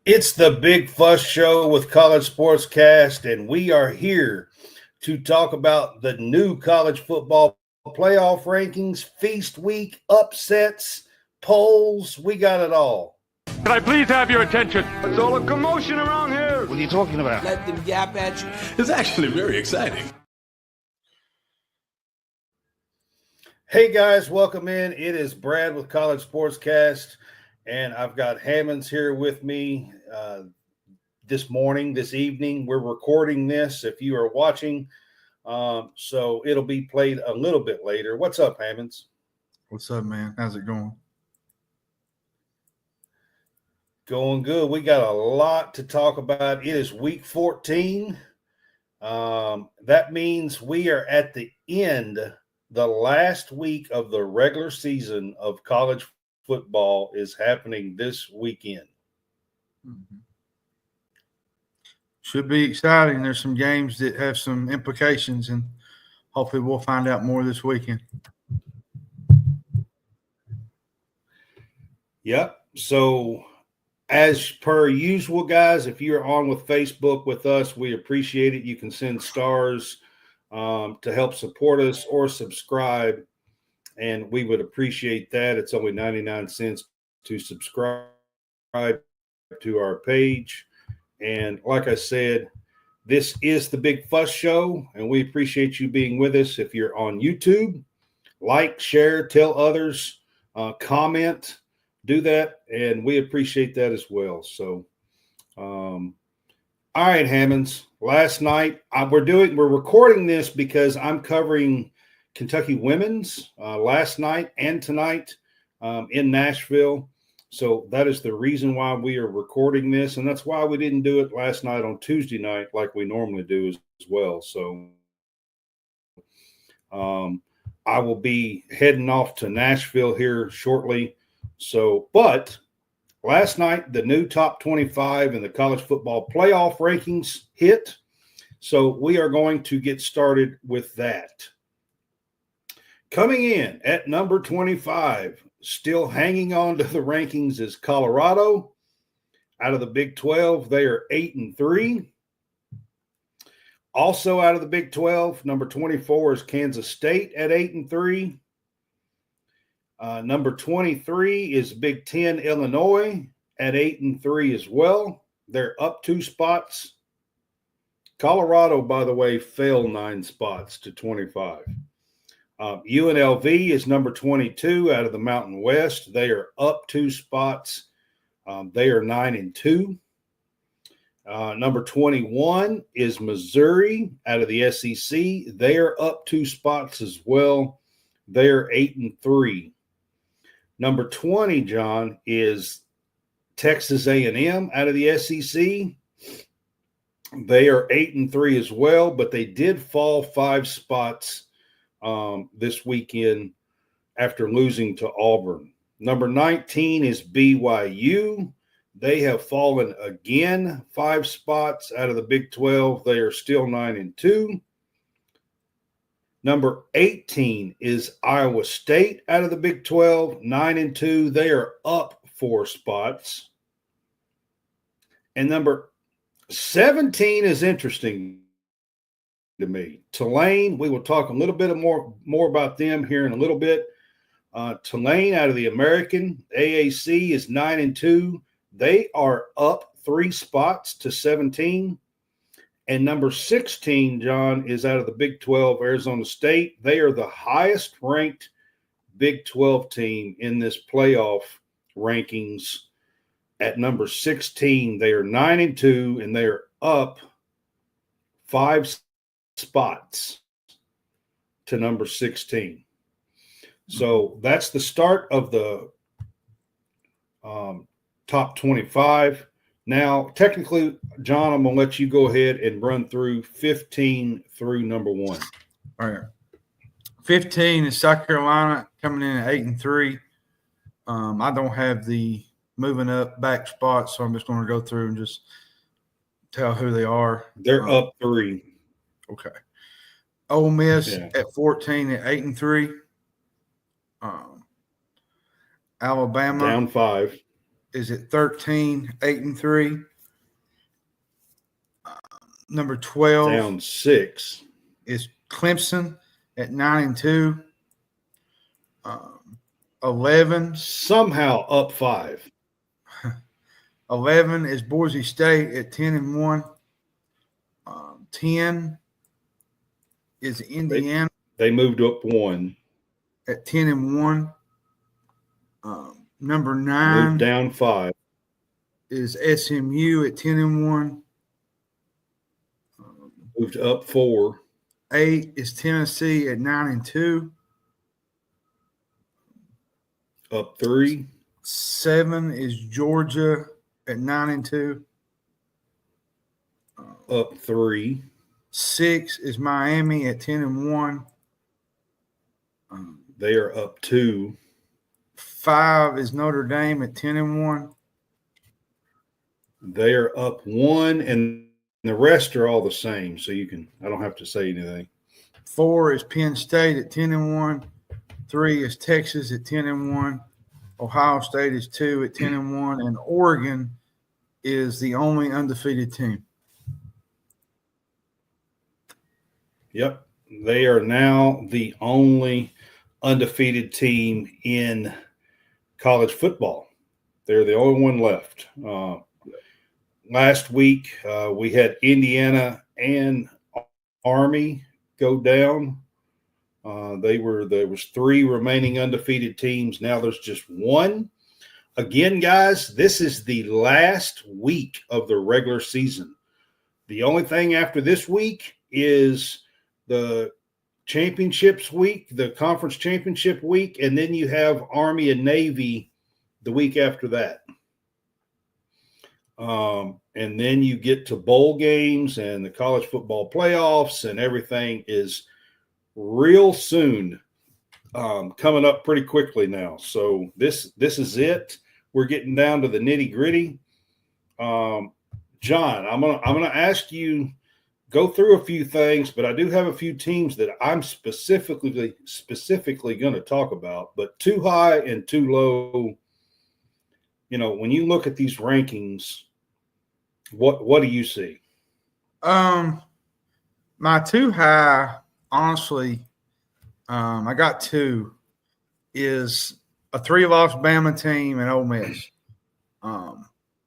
It's the Big Fuss Show with College SportsCast, and we are here to talk about the new college football playoff rankings, feast week, upsets, polls. We got it all. Can I please have your attention? It's all a commotion around here. What are you talking about? Let them yap at you. It's actually very exciting. Hey guys, welcome in. It is Brad with College SportsCast, and I've got Hammonds here with me this evening. We're recording this if you are watching, so it'll be played a little bit later. What's up, Hammonds? What's up, man? How's it going? Going good. We got a lot to talk about. It is week 14. That means we are at the end. The last week of the regular season of college football is happening this weekend. Mm-hmm. Should be exciting. There's some games that have some implications, and hopefully we'll find out more this weekend. Yep. So as per usual, guys, if you're on with Facebook with us, we appreciate it. You can send stars to help support us or subscribe, and we would appreciate that. It's only 99 cents to subscribe to our page. And like I said, this is the Big Fuss Show, and we appreciate you being with us. If you're on YouTube, like, share, tell others, comment, do that, and we appreciate that as well. So, all right, Hammonds. Last night, we're recording this because I'm covering Kentucky women's last night and tonight in Nashville. So that is the reason why we are recording this, and that's why we didn't do it last night on Tuesday night like we normally do as well. So I will be heading off to Nashville here shortly. So, but last night, the new top 25 in the college football playoff rankings hit. So we are going to get started with that. Coming in at number 25, still hanging on to the rankings, is Colorado. Out of the Big 12, they are 8-3. Also out of the Big 12, number 24 is Kansas State at 8-3. Number 23 is Big 10 Illinois at 8-3 as well. They're up 2 spots. Colorado, by the way, fell 9 spots to 25. UNLV is number 22 out of the Mountain West. They are up 2 spots. They are 9-2. Number 21 is Missouri out of the SEC. They are up 2 spots as well. They are 8-3. Number 20, John, is Texas A&M out of the SEC. They are 8-3 as well, but they did fall 5 spots this weekend after losing to Auburn. Number 19 is BYU. They have fallen again 5 spots out of the Big 12. They are still 9-2. Number 18 is Iowa State out of the Big 12, 9-2. They are up 4 spots. And number 17 is interesting to me. Tulane, we will talk a little bit more about them here in a little bit. Tulane out of the American AAC is 9-2. They are up 3 spots to 17. And number 16, John, is out of the Big 12, Arizona State. They are the highest ranked Big 12 team in this playoff rankings. At number 16, they are 9-2, and they are up 5 spots to number 16. So that's the start of the top 25. Now, technically, John, I'm going to let you go ahead and run through 15 through number 1. All right. 15 is South Carolina coming in at 8-3. I don't have the moving up back spots, so I'm just going to go through and just tell who they are. They're up 3. Okay. Ole Miss at 14 at 8-3. Alabama down 5. is at 13, 8-3. Number 12 down 6 is Clemson at 9-2. 11 somehow up 5. 11 is Boise State at 10-1. 10 is Indiana. They moved up 1. At 10-1. Number 9 moved down 5. is SMU at 10-1. Moved up 4. 8 is Tennessee at 9-2. Up 3. 7 is Georgia at 9-2. Up 3. 6 is Miami at 10-1. They are up 2. 5 is Notre Dame at 10-1. They are up 1, and the rest are all the same. So I don't have to say anything. 4 is Penn State at 10-1. 3 is Texas at 10-1. Ohio State is 2 at 10-1, and Oregon is the only undefeated team. Yep. They are now the only undefeated team in college football. They're the only one left. Last week, we had Indiana and Army go down. There was 3 remaining undefeated teams. Now there's just 1. Again, guys, this is the last week of the regular season. The only thing after this week is the championships week, the conference championship week, and then you have Army and Navy the week after that. And then you get to bowl games and the college football playoffs, and everything is real soon, coming up pretty quickly now. So this is it. We're getting down to the nitty gritty. John, I'm gonna ask you go through a few things, but I do have a few teams that I'm specifically going to talk about. But too high and too low. When you look at these rankings, what do you see? My too high, honestly, I got 2, is a 3-loss Bama team and Ole Miss,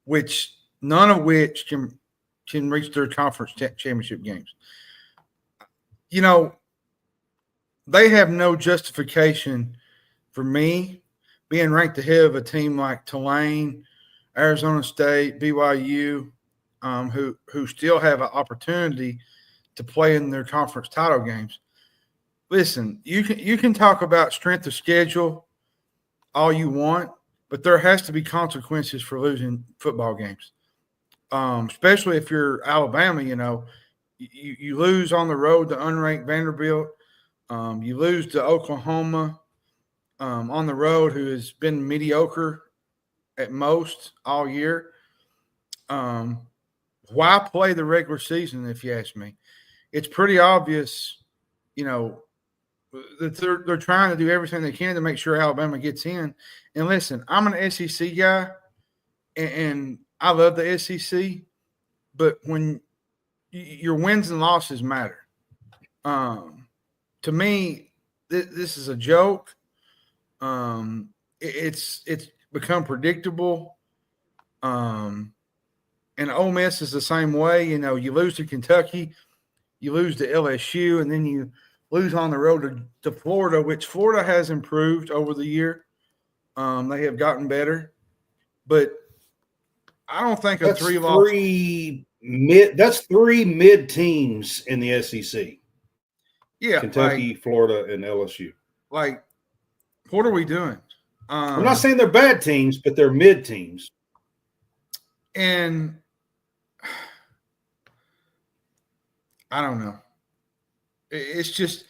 which none of which can reach their conference championship games. They have no justification for me being ranked ahead of a team like Tulane, Arizona State, BYU, who still have an opportunity to play in their conference title games. Listen, you can talk about strength of schedule all you want, but there has to be consequences for losing football games. Especially if you're Alabama, you lose on the road to unranked Vanderbilt. You lose to Oklahoma on the road, who has been mediocre at most all year. Why play the regular season, if you ask me? It's pretty obvious, that they're trying to do everything they can to make sure Alabama gets in. And listen, I'm an SEC guy, and I love the SEC, but when your wins and losses matter, to me, this is a joke. It's become predictable. And Ole Miss is the same way. You lose to Kentucky, you lose to LSU, and then you lose on the road to Florida, which Florida has improved over the year. They have gotten better, but I don't think That's 3 mid teams in the SEC. Yeah, Kentucky, Florida, and LSU. What are we doing? I'm not saying they're bad teams, but they're mid teams. And I don't know. It's just,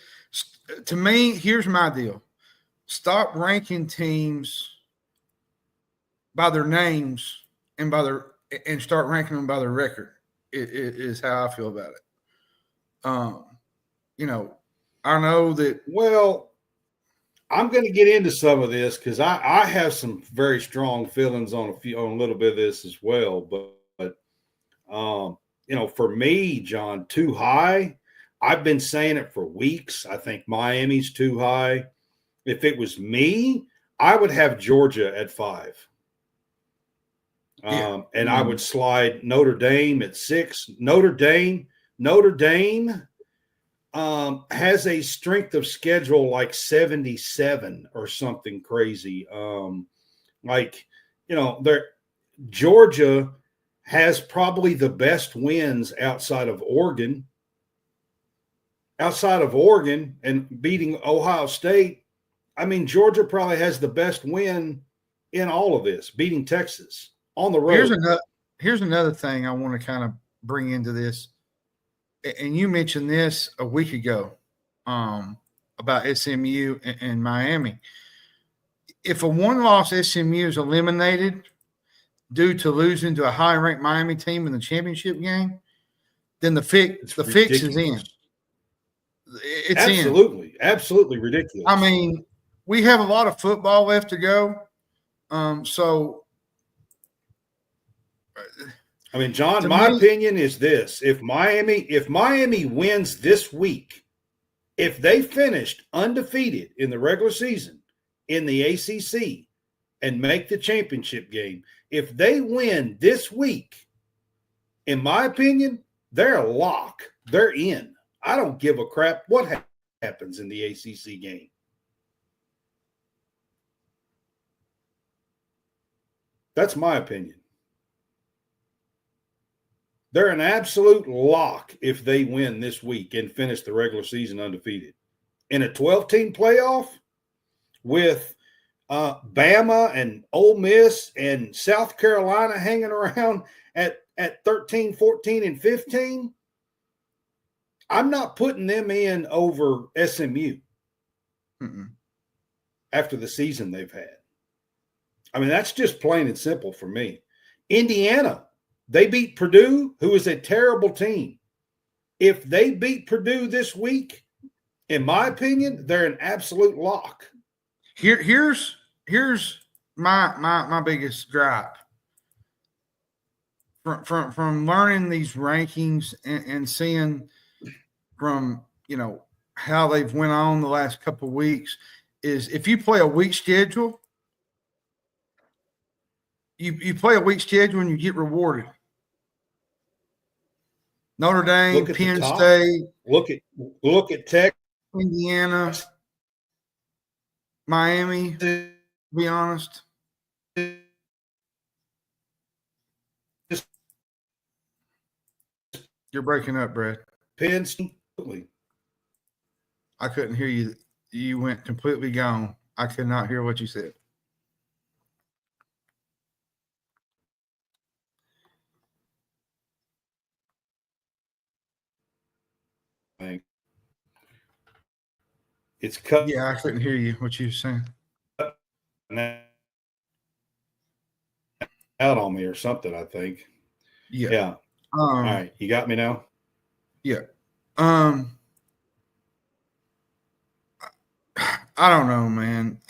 to me, here's my deal. Stop ranking teams by their names and start ranking them by their record. It is how I feel about it. I know that. Well, I'm going to get into some of this because I have some very strong feelings on a little bit of this as well. But for me, John, too high. I've been saying it for weeks. I think Miami's too high. If it was me, I would have Georgia at 5. And I would slide Notre Dame at 6. Notre Dame has a strength of schedule like 77 or something crazy. Georgia has probably the best wins outside of Oregon and beating Ohio State. I mean, Georgia probably has the best win in all of this, beating Texas on the road. Here's another thing I want to kind of bring into this. And you mentioned this a week ago about SMU and Miami. If a one-loss SMU is eliminated due to losing to a high-ranked Miami team in the championship game, then the fix is in. It's absolutely ridiculous. I mean, we have a lot of football left to go. So I mean, John, my opinion is this. If Miami wins this week, if they finished undefeated in the regular season in the ACC and make the championship game, if they win this week, in my opinion, they're a lock. They're in. I don't give a crap what happens in the ACC game. That's my opinion. They're an absolute lock if they win this week and finish the regular season undefeated. In a 12-team playoff with Bama and Ole Miss and South Carolina hanging around at 13, 14, and 15, I'm not putting them in over SMU after the season they've had. I mean, that's just plain and simple for me. Indiana, they beat Purdue, who is a terrible team. If they beat Purdue this week, in my opinion, they're an absolute lock. Here's my biggest gripe from learning these rankings and seeing from how they've went on the last couple of weeks is if you play a weak schedule, you play a weak schedule and you get rewarded. Notre Dame, Penn State. Look at Tech, Indiana, Miami, to be honest. You're breaking up, Brad. Penn State. I couldn't hear you. You went completely gone. I could not hear what you said. It's cut. Yeah, I couldn't hear you. What you were saying? Out on me or something, I think. Yeah. All right, you got me now. Yeah. I don't know, man.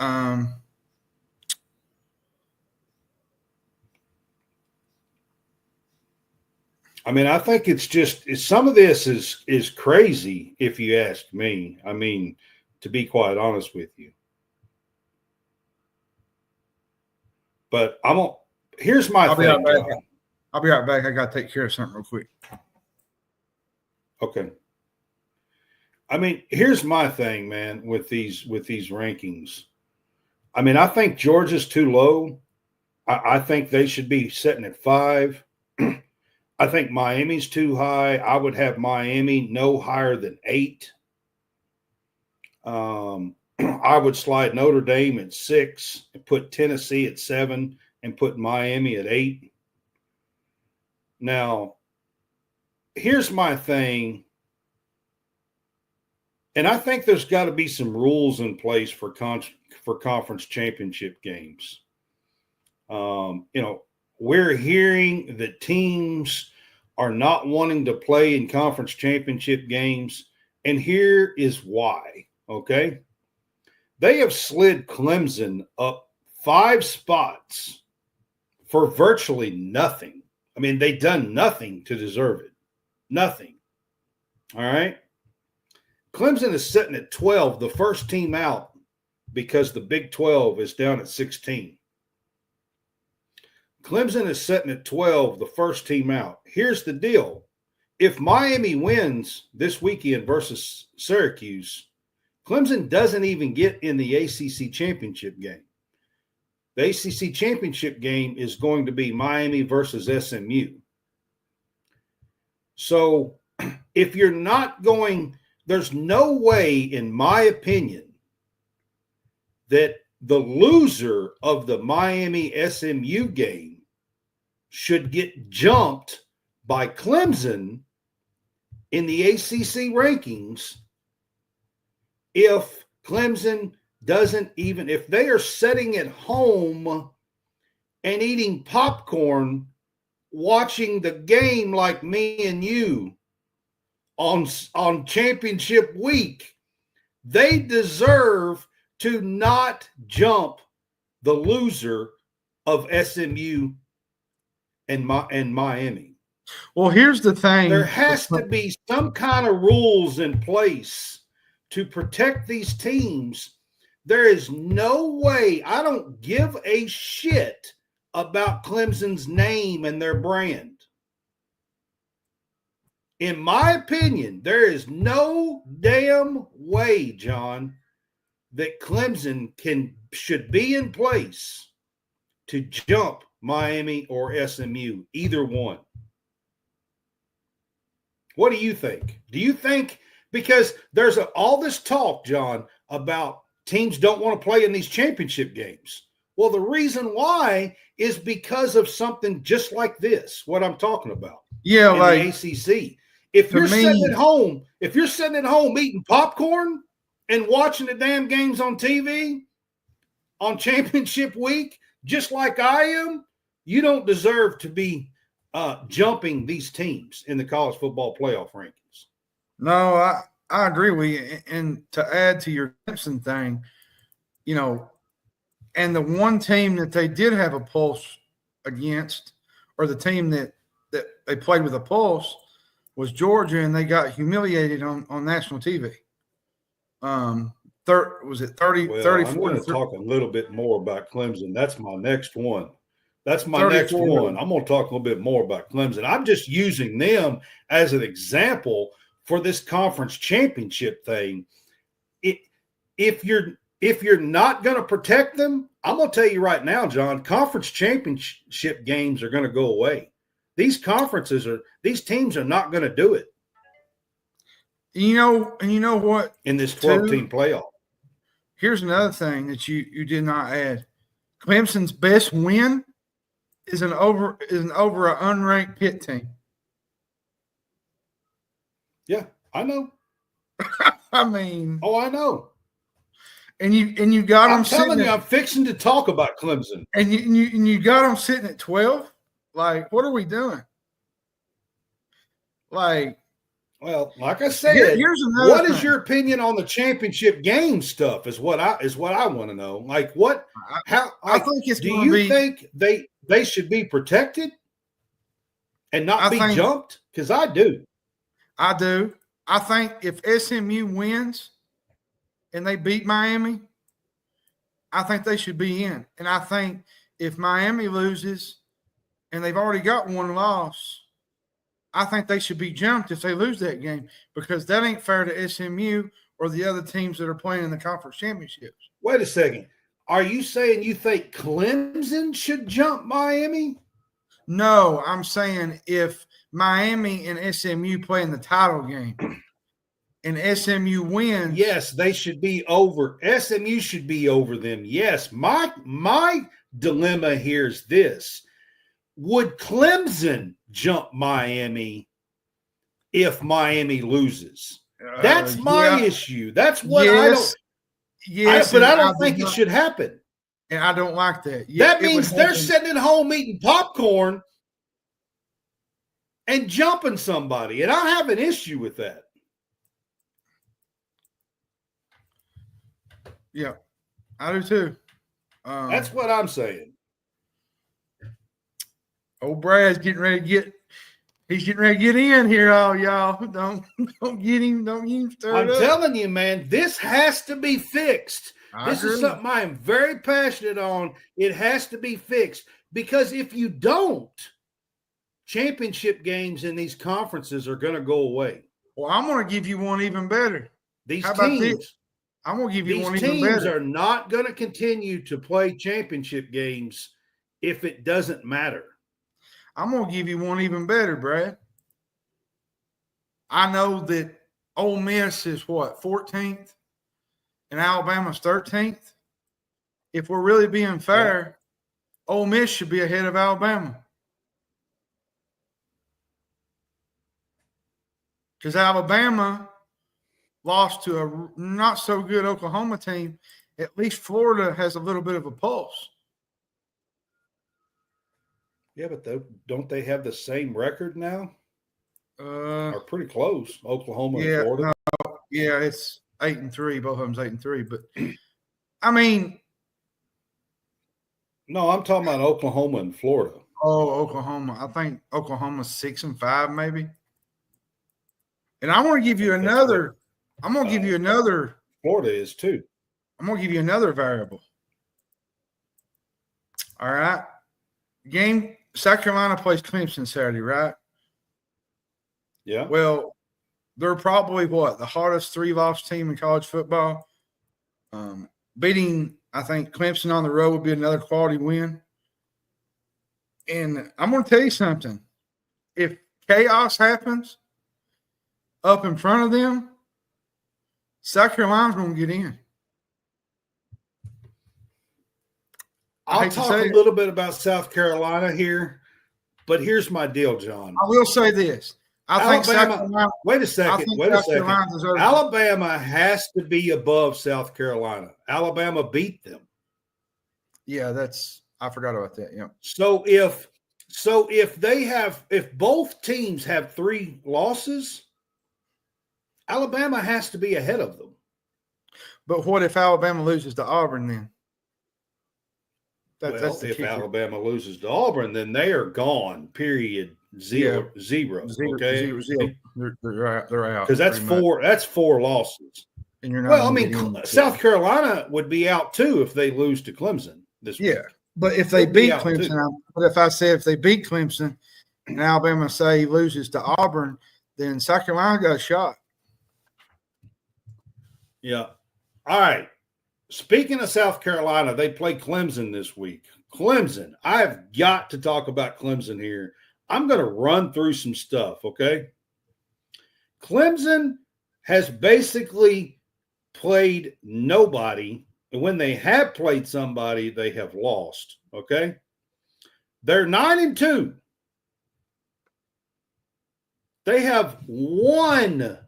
I mean, I think some of this is crazy, if you ask me. I mean, to be quite honest with you. But here's my thing. I'll be right back. I got to take care of something real quick. Okay. I mean, here's my thing, man, with these rankings. I mean, I think Georgia's too low. I think they should be sitting at 5. I think Miami's too high. I would have Miami no higher than 8. I would slide Notre Dame at 6 and put Tennessee at 7 and put Miami at 8. Now, here's my thing. And I think there's got to be some rules in place for conference championship games. We're hearing that teams are not wanting to play in conference championship games, and here is why, okay? They have slid Clemson up 5 spots for virtually nothing. I mean, they've done nothing to deserve it. Nothing. All right. Clemson is sitting at 12, the first team out, because the Big 12 is down at 16. Clemson is sitting at 12, the first team out. Here's the deal. If Miami wins this weekend versus Syracuse, Clemson doesn't even get in the ACC championship game. The ACC championship game is going to be Miami versus SMU. So if you're not going, there's no way, in my opinion, that the loser of the Miami SMU game should get jumped by Clemson in the ACC rankings if Clemson doesn't even, if they are sitting at home and eating popcorn, watching the game like me and you on championship week, they deserve to not jump the loser of SMU and Miami. Well, here's the thing. There has to be some kind of rules in place to protect these teams. There is no way. I don't give a shit about Clemson's name and their brand. In my opinion, there is no damn way, John, that Clemson should be in place to jump Miami or SMU, either one. What do you think? Do you think, because there's all this talk, John, about teams don't want to play in these championship games. Well, the reason why is because of something just like this, what I'm talking about. Yeah, in like the ACC. If you're sitting at home eating popcorn and watching the damn games on TV on championship week, just like I am, you don't deserve to be jumping these teams in the college football playoff rankings. No, I agree with you. And to add to your Clemson thing, you know, and the one team that they did have a pulse against, or the team that they played with a pulse, was Georgia, and they got humiliated on national TV. Was it 30? Well, 34? I'm going to talk a little bit more about Clemson. That's my next one. That's my next one. I'm going to talk a little bit more about Clemson. I'm just using them as an example for this conference championship thing. If you're not going to protect them, I'm going to tell you right now, John, conference championship games are going to go away. These teams are not going to do it. You know what? In this 12-team playoff. Here's another thing that you did not add. Clemson's best win is an over an unranked Pitt team. Yeah, I know. I mean, I know. And you got them. I'm telling you, I'm fixing to talk about Clemson. And you got them sitting at 12. Like, what are we doing? Like, well, like I said, here's another what thing. Is your opinion on the championship game stuff? Is what I want to know. Like, what? How? I think it's. Do you think they should be protected and not be jumped? Because I do. I do. I think if SMU wins and they beat Miami, I think they should be in. And I think if Miami loses and they've already got one loss, I think they should be jumped if they lose that game, because that ain't fair to SMU or the other teams that are playing in the conference championships. Wait a second. Are you saying you think Clemson should jump Miami? No, I'm saying if Miami and SMU play in the title game and SMU wins. Yes, they should be over. SMU should be over them. Yes. My dilemma here is this. Would Clemson jump Miami if Miami loses? That's my issue. That's what I don't. Yes, but I don't think it should happen. And I don't like that. That means they're sitting at home eating popcorn and jumping somebody. And I have an issue with that. Yeah. I do too. That's what I'm saying. Old Brad's getting ready to get. He's getting ready to get in here, all y'all. Don't get him. Don't get him started. I'm telling you, man, this has to be fixed. This is something I am very passionate on. It has to be fixed because if you don't, championship games in these conferences are going to go away. Well, I'm going to give you one even better. These How about teams, this? I'm going to give you these one even teams better. are not going to continue to play championship games if it doesn't matter. I'm going to give you one even better, Brad. I know that Ole Miss is what, 14th and Alabama's 13th. If we're really being fair, Ole Miss should be ahead of Alabama. Because Alabama lost to a not so good Oklahoma team. At least Florida has a little bit of a pulse. Yeah, but don't they have the same record now? Are pretty close, Oklahoma and Florida. No, yeah, it's 8-3. Both of them's 8-3. But I mean, no, I'm talking about Oklahoma and Florida. Oh, Oklahoma. I think Oklahoma's 6-5, maybe. And I want to give you another. I'm going to give you another. Florida is too. I'm going to give you another variable. All right. Game. South Carolina plays Clemson Saturday, right? Yeah. Well, they're probably the hardest 3-loss team in college football. Beating, I think, Clemson on the road would be another quality win. And I'm going to tell you something. If chaos happens up in front of them, South Carolina's going to get in. I'll talk a little bit about South Carolina here, but here's my deal, John. I will say this. I think South Carolina. Wait a second. Alabama has to be above South Carolina. Alabama beat them. Yeah, I forgot about that. Yeah. So if both teams have 3 losses, Alabama has to be ahead of them. But what if Alabama loses to Auburn then? That's if Alabama loses to Auburn, then they are gone. Period. Zero. Okay, they're out because that's 4. That's 4 losses. And you're not. South Carolina would be out too if they lose to Clemson this week. Yeah, but if they beat Clemson, but if I say if they beat Clemson and Alabama say loses to Auburn, then South Carolina got a shot. Yeah. All right. Speaking of South Carolina, they play Clemson this week. Clemson. I've got to talk about Clemson here. I'm going to run through some stuff, okay? Clemson has basically played nobody. And when they have played somebody, they have lost, okay? They're 9-2. They have one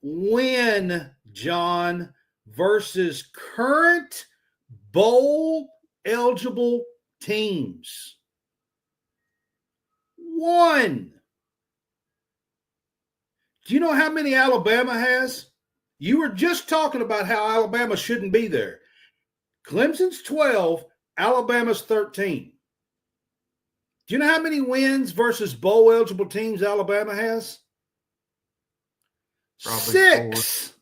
win, John, versus current bowl-eligible teams. 1. Do you know how many Alabama has? You were just talking about how Alabama shouldn't be there. Clemson's 12, Alabama's 13. Do you know how many wins versus bowl-eligible teams Alabama has? Probably 6.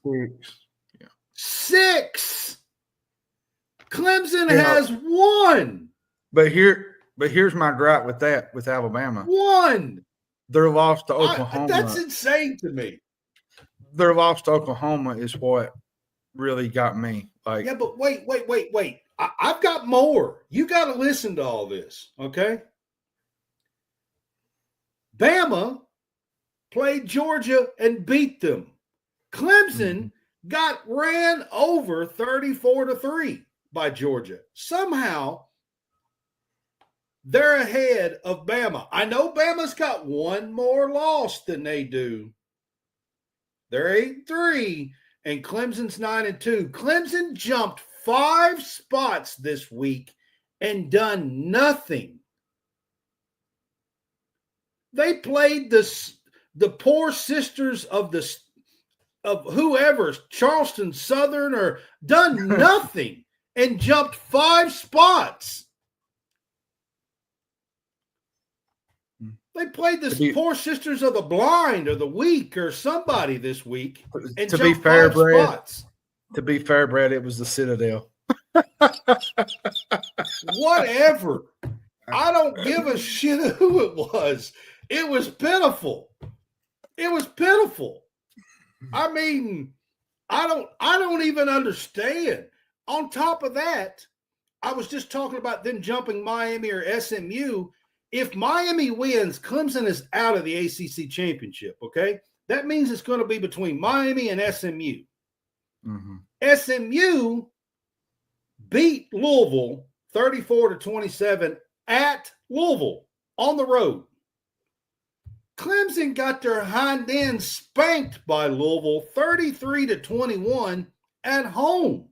6. Clemson has 1. But here's my gripe with that with Alabama. 1. Their loss to Oklahoma. That's insane to me. Their loss to Oklahoma is what really got me. Yeah, but wait. I've got more. You got to listen to all this, okay? Bama played Georgia and beat them. Clemson got ran over 34-3 by Georgia. Somehow, they're ahead of Bama. I know Bama's got 1 more loss than they do. They're 8-3, and Clemson's 9-2. Clemson jumped 5 spots this week and done nothing. They played the poor sisters of the of whoever, Charleston Southern, or done nothing and jumped 5 spots. They played the Four Sisters of the Blind or the Weak or somebody this week. And to be fair, Brad, spots. To be fair, Brad, it was the Citadel. Whatever. I don't give a shit who it was. It was pitiful. It was pitiful. I mean, I don't even understand. On top of that, I was just talking about them jumping Miami or SMU. If Miami wins, Clemson is out of the ACC championship, okay? That means it's going to be between Miami and SMU. Mm-hmm. SMU beat Louisville 34-27 at Louisville on the road. Clemson got their hind end spanked by Louisville 33-21 at home.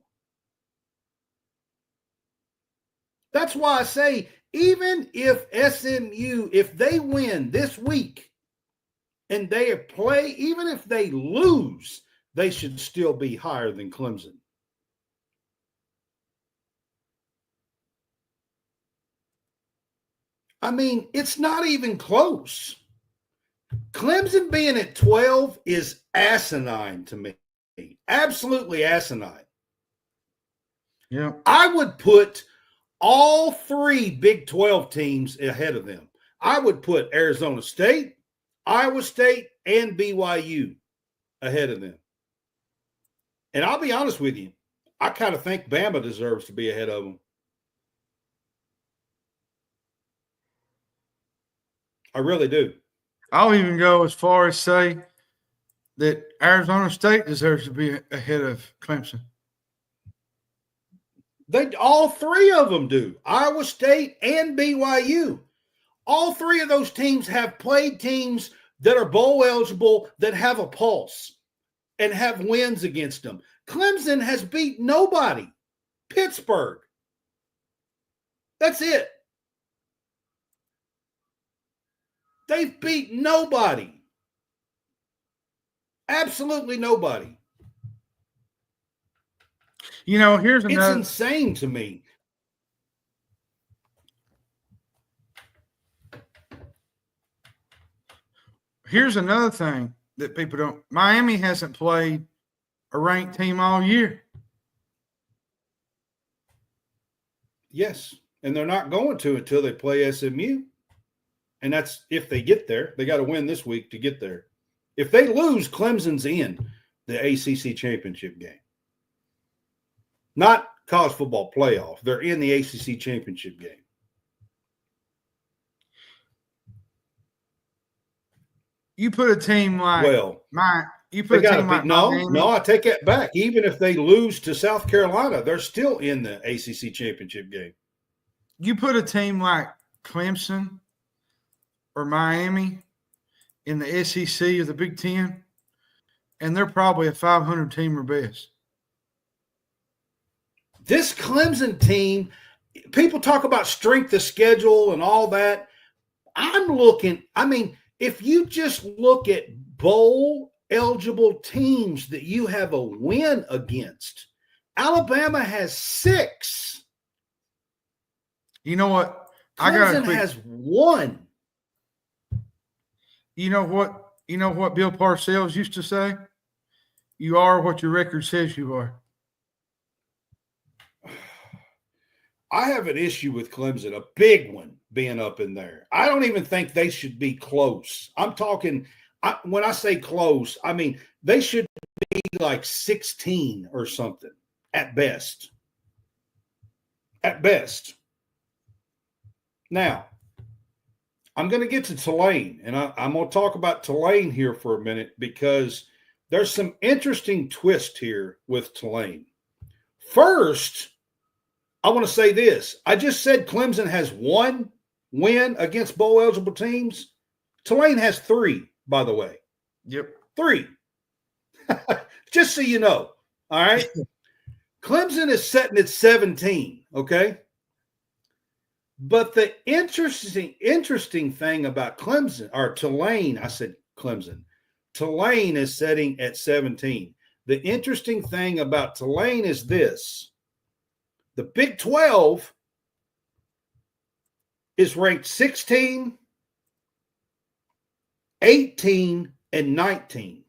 That's why I say, even if SMU, if they win this week and they play, even if they lose, they should still be higher than Clemson. I mean, it's not even close. Clemson being at 12 is asinine to me. Absolutely asinine. Yeah. I would put all 3 Big 12 teams ahead of them. I would put Arizona State, Iowa State, and BYU ahead of them. And I'll be honest with you, I kind of think Bama deserves to be ahead of them. I really do. I'll even go as far as say that Arizona State deserves to be ahead of Clemson. All 3 of them do. Iowa State and BYU. All 3 of those teams have played teams that are bowl eligible, that have a pulse and have wins against them. Clemson has beat nobody. Pittsburgh. That's it. They've beat nobody. Absolutely nobody. You know, here's another. It's insane to me. Here's another thing that people don't. Miami hasn't played a ranked team all year. Yes, and they're not going to until they play SMU. And that's if they get there. They got to win this week to get there. If they lose, Clemson's in the ACC championship game. Not college football playoff. They're in the ACC championship game. You put a team like I take that back. Even if they lose to South Carolina, they're still in the ACC championship game. You put a team like Clemson or Miami in the SEC or the Big Ten, and they're probably a 500 team or best. This Clemson team, people talk about strength of schedule and all that. If you just look at bowl eligible teams that you have a win against, Alabama has 6. You know what? Clemson has 1. You know what Bill Parcells used to say? You are what your record says you are. I have an issue with Clemson, a big one, being up in there. I don't even think they should be close. I'm talking, when I say close, I mean they should be like 16 or something at best. At best. Now, I'm going to get to Tulane, and I'm going to talk about Tulane here for a minute because there's some interesting twist here with Tulane. First, I want to say this. I just said Clemson has 1 win against bowl-eligible teams. Tulane has 3, by the way. Yep. 3. Just so you know. All right? Clemson is sitting at 17, okay? But the interesting thing about Clemson, or Tulane, I said Clemson. Tulane is sitting at 17. The interesting thing about Tulane is this. The Big 12 is ranked 16, 18, and 19.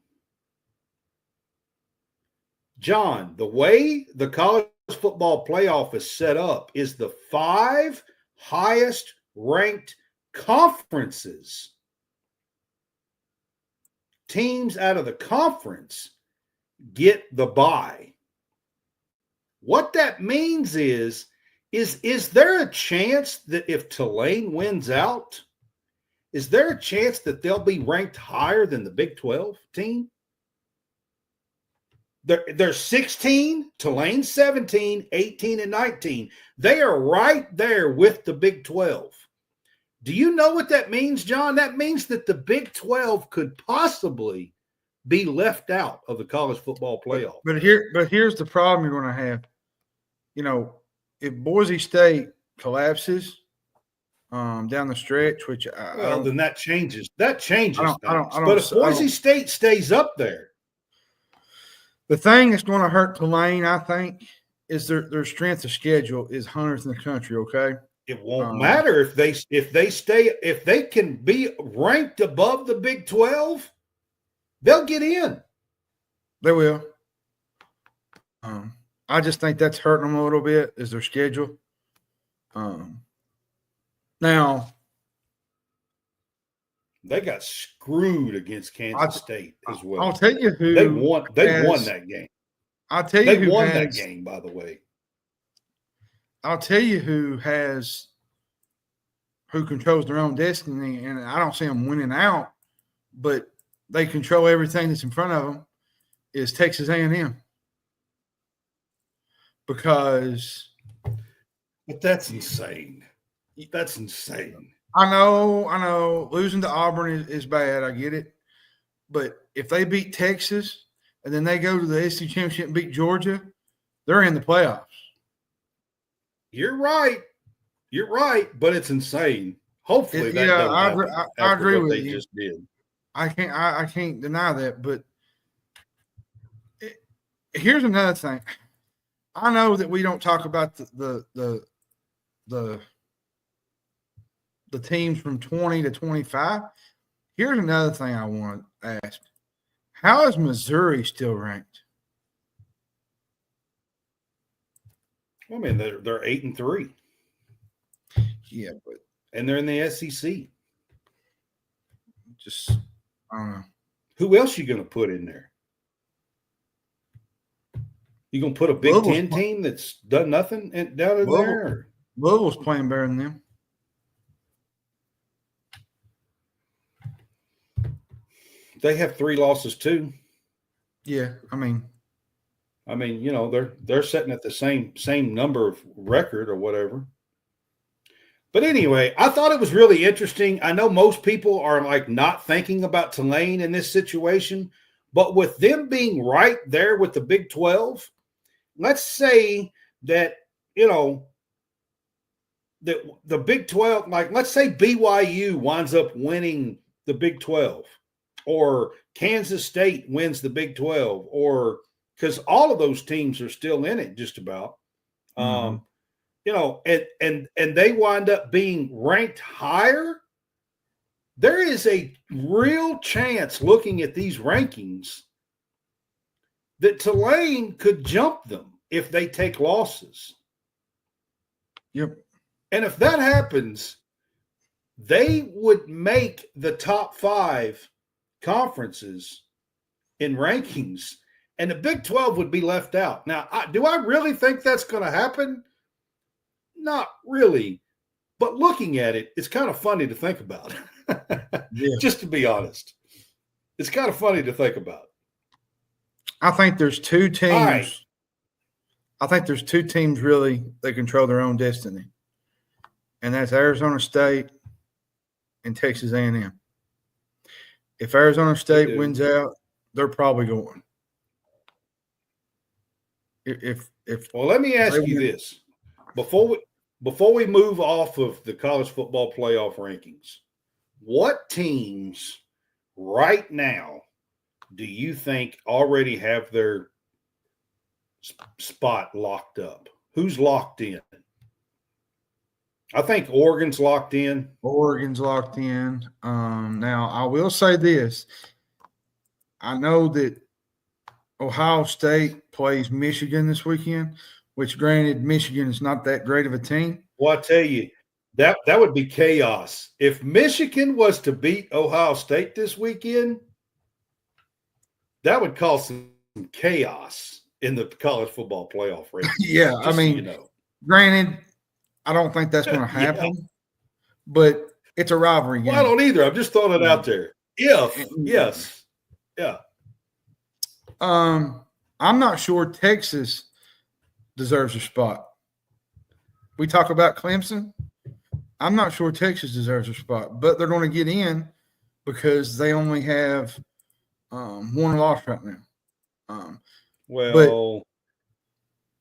John, the way the college football playoff is set up is the 5 highest ranked conferences. Teams out of the conference get the bye. What that means is there a chance that if Tulane wins out, is there a chance that they'll be ranked higher than the Big 12 team? They're 16, Tulane 17, 18, and 19. They are right there with the Big 12. Do you know what that means, John? That means that the Big 12 could possibly be left out of the college football playoff. But here's the problem you're going to have. You know, if Boise State collapses down the stretch, which then that changes. That changes. But if Boise State stays up there, the thing that's going to hurt Tulane, I think, is their strength of schedule is 100th in the country. Okay. It won't matter if they can be ranked above the Big 12, they'll get in. They will. I just think that's hurting them a little bit is their schedule. Now they got screwed against Kansas State as well. I'll tell you who they won that game. I'll tell you they who won that game, by the way. I'll tell you who controls their own destiny, and I don't see them winning out, but they control everything that's in front of them, is Texas A&M. Because – But that's insane. That's insane. I know. Losing to Auburn is bad. I get it. But if they beat Texas and then they go to the SEC Championship and beat Georgia, they're in the playoffs. You're right, but it's insane. Hopefully, I agree with they you. Just did. I can't deny that. But here's another thing. I know that we don't talk about the teams from 20 to 25. Here's another thing I want to ask: how is Missouri still ranked? I mean, they're 8-3. Yeah, and they're in the SEC. Just I don't know. Who else you going to put in there? You going to put a Big Ten team that's done nothing down in there? Or? Louisville's playing better than them. They have 3 losses too. Yeah, I mean, you know, they're sitting at the same number of record or whatever. But anyway, I thought it was really interesting. I know most people are like not thinking about Tulane in this situation, but with them being right there with the Big 12, let's say that, you know, that the Big 12, like let's say BYU winds up winning the Big 12, or Kansas State wins the Big 12, or because all of those teams are still in it just about. You know, and they wind up being ranked higher. There is a real chance, looking at these rankings, that Tulane could jump them if they take losses. Yep. And if that happens, they would make the top 5 conferences in rankings, and the Big 12 would be left out. Now, do I really think that's going to happen? Not really. But looking at it, it's kind of funny to think about. Yeah. Just to be honest. It's kind of funny to think about. I think there's 2 teams. Right. I think there's 2 teams really that control their own destiny. And that's Arizona State and Texas A&M. If Arizona State wins out, they're probably going. Well, let me ask you this. Before we move off of the college football playoff rankings, what teams right now do you think already have their spot locked up? Who's locked in? I think Oregon's locked in. Oregon's locked in. Now, I will say this. I know that Ohio State plays Michigan this weekend, which granted, Michigan is not that great of a team. Well, I tell you, that would be chaos. If Michigan was to beat Ohio State this weekend, that would cause some chaos in the college football playoff race. Yeah, I mean, granted, I don't think that's going to happen, but it's a rivalry game. Well, I don't either. I'm just throwing it out there. Yes. Yeah. I'm not sure Texas deserves a spot. We talk about Clemson. I'm not sure Texas deserves a spot, but they're going to get in because they only have one loss right now.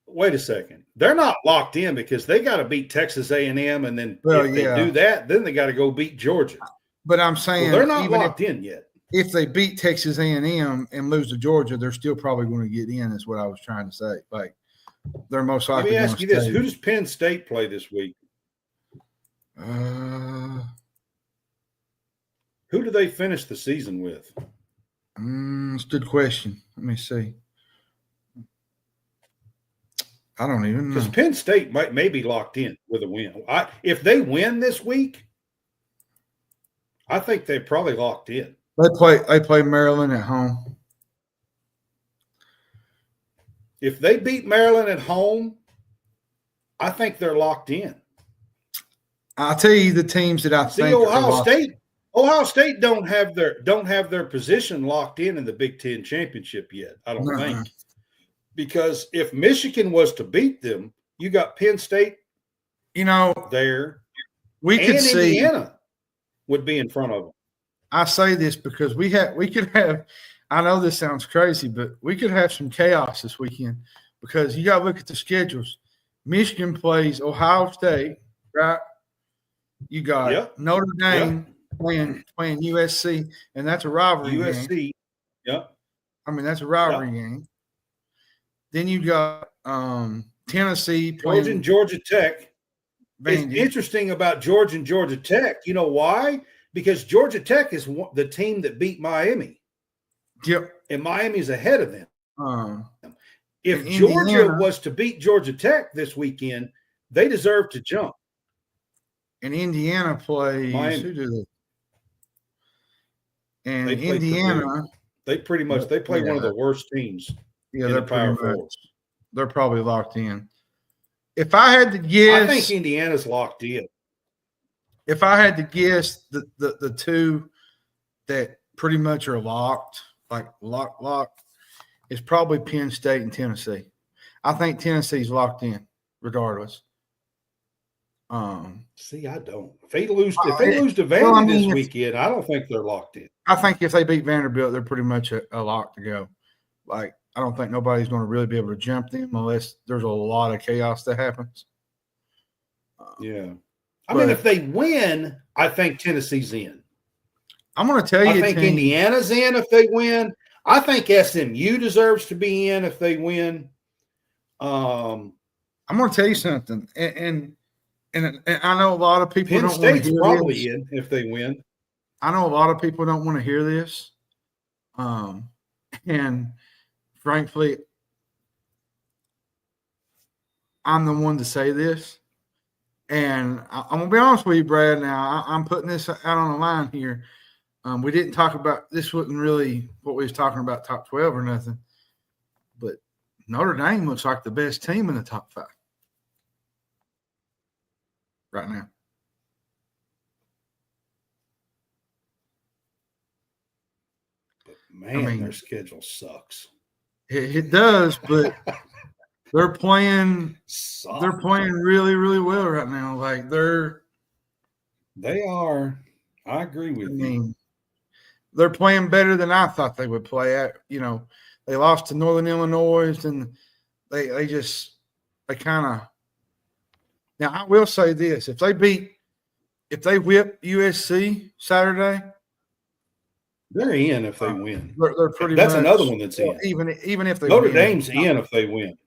Wait a second. They're not locked in because they got to beat Texas A&M, and then if they do that, then they got to go beat Georgia. But I'm saying they're not locked in yet. If they beat Texas A&M and lose to Georgia, they're still probably going to get in. Is what I was trying to say. Like they're most likely. Let me ask you this: who does Penn State play this week? Who do they finish the season with? It's a good question. Let me see. I don't even know. Because Penn State may be locked in with a win. If they win this week, I think they're probably locked in. They play Maryland at home. If they beat Maryland at home, I think they're locked in. I'll tell you the teams that I think. Ohio State don't have their position locked in the Big Ten championship yet. I don't think. Because if Michigan was to beat them, you got Penn State, there. Indiana would be in front of them. I say this because we could have. I know this sounds crazy, but we could have some chaos this weekend because you got to look at the schedules. Michigan plays Ohio State, right? You got Notre Dame playing USC, and that's a rivalry game. USC, I mean, that's a rivalry game. Then you got Tennessee playing Georgia Tech. It's interesting about Georgia and Georgia Tech. You know why? Because Georgia Tech is the team that beat Miami. Yep. And Miami's ahead of them. If Indiana, Georgia was to beat Georgia Tech this weekend, they deserve to jump. And Indiana plays Miami. Who do they? And Indiana, they play one of the worst teams. Yeah, they're probably locked in. If I had to guess, I think Indiana's locked in. If I had to guess, the two that pretty much are locked, like locked, is probably Penn State and Tennessee. I think Tennessee's locked in, regardless. See, I don't. If they lose to Vanderbilt this weekend, I don't think they're locked in. I think if they beat Vanderbilt, they're pretty much a lock to go. Like, I don't think nobody's going to really be able to jump them unless there's a lot of chaos that happens. I mean, if they win, I think Tennessee's in. I'm going to tell you. I think Indiana's in if they win. I think SMU deserves to be in if they win. I'm going to tell you something, and I know a lot of people Penn don't want to hear State's probably this. in if they win. I know a lot of people don't want to hear this. And frankly, I'm the one to say this. And I'm going to be honest with you, Brad. Now, I'm putting this out on the line here. We didn't talk about – this wasn't really what we was talking about, top 12 or nothing. But Notre Dame looks like the best team in the top 5 right now. Man, their schedule sucks. It does, but they're playing. They're playing really, really well right now. Like they are. I agree with you. They're playing better than I thought they would play. They lost to Northern Illinois, and they kind of. Now I will say this: if they whip USC Saturday, They're in if they win. They're pretty That's much another one that's in. Even if they Notre win, Dame's in if they win.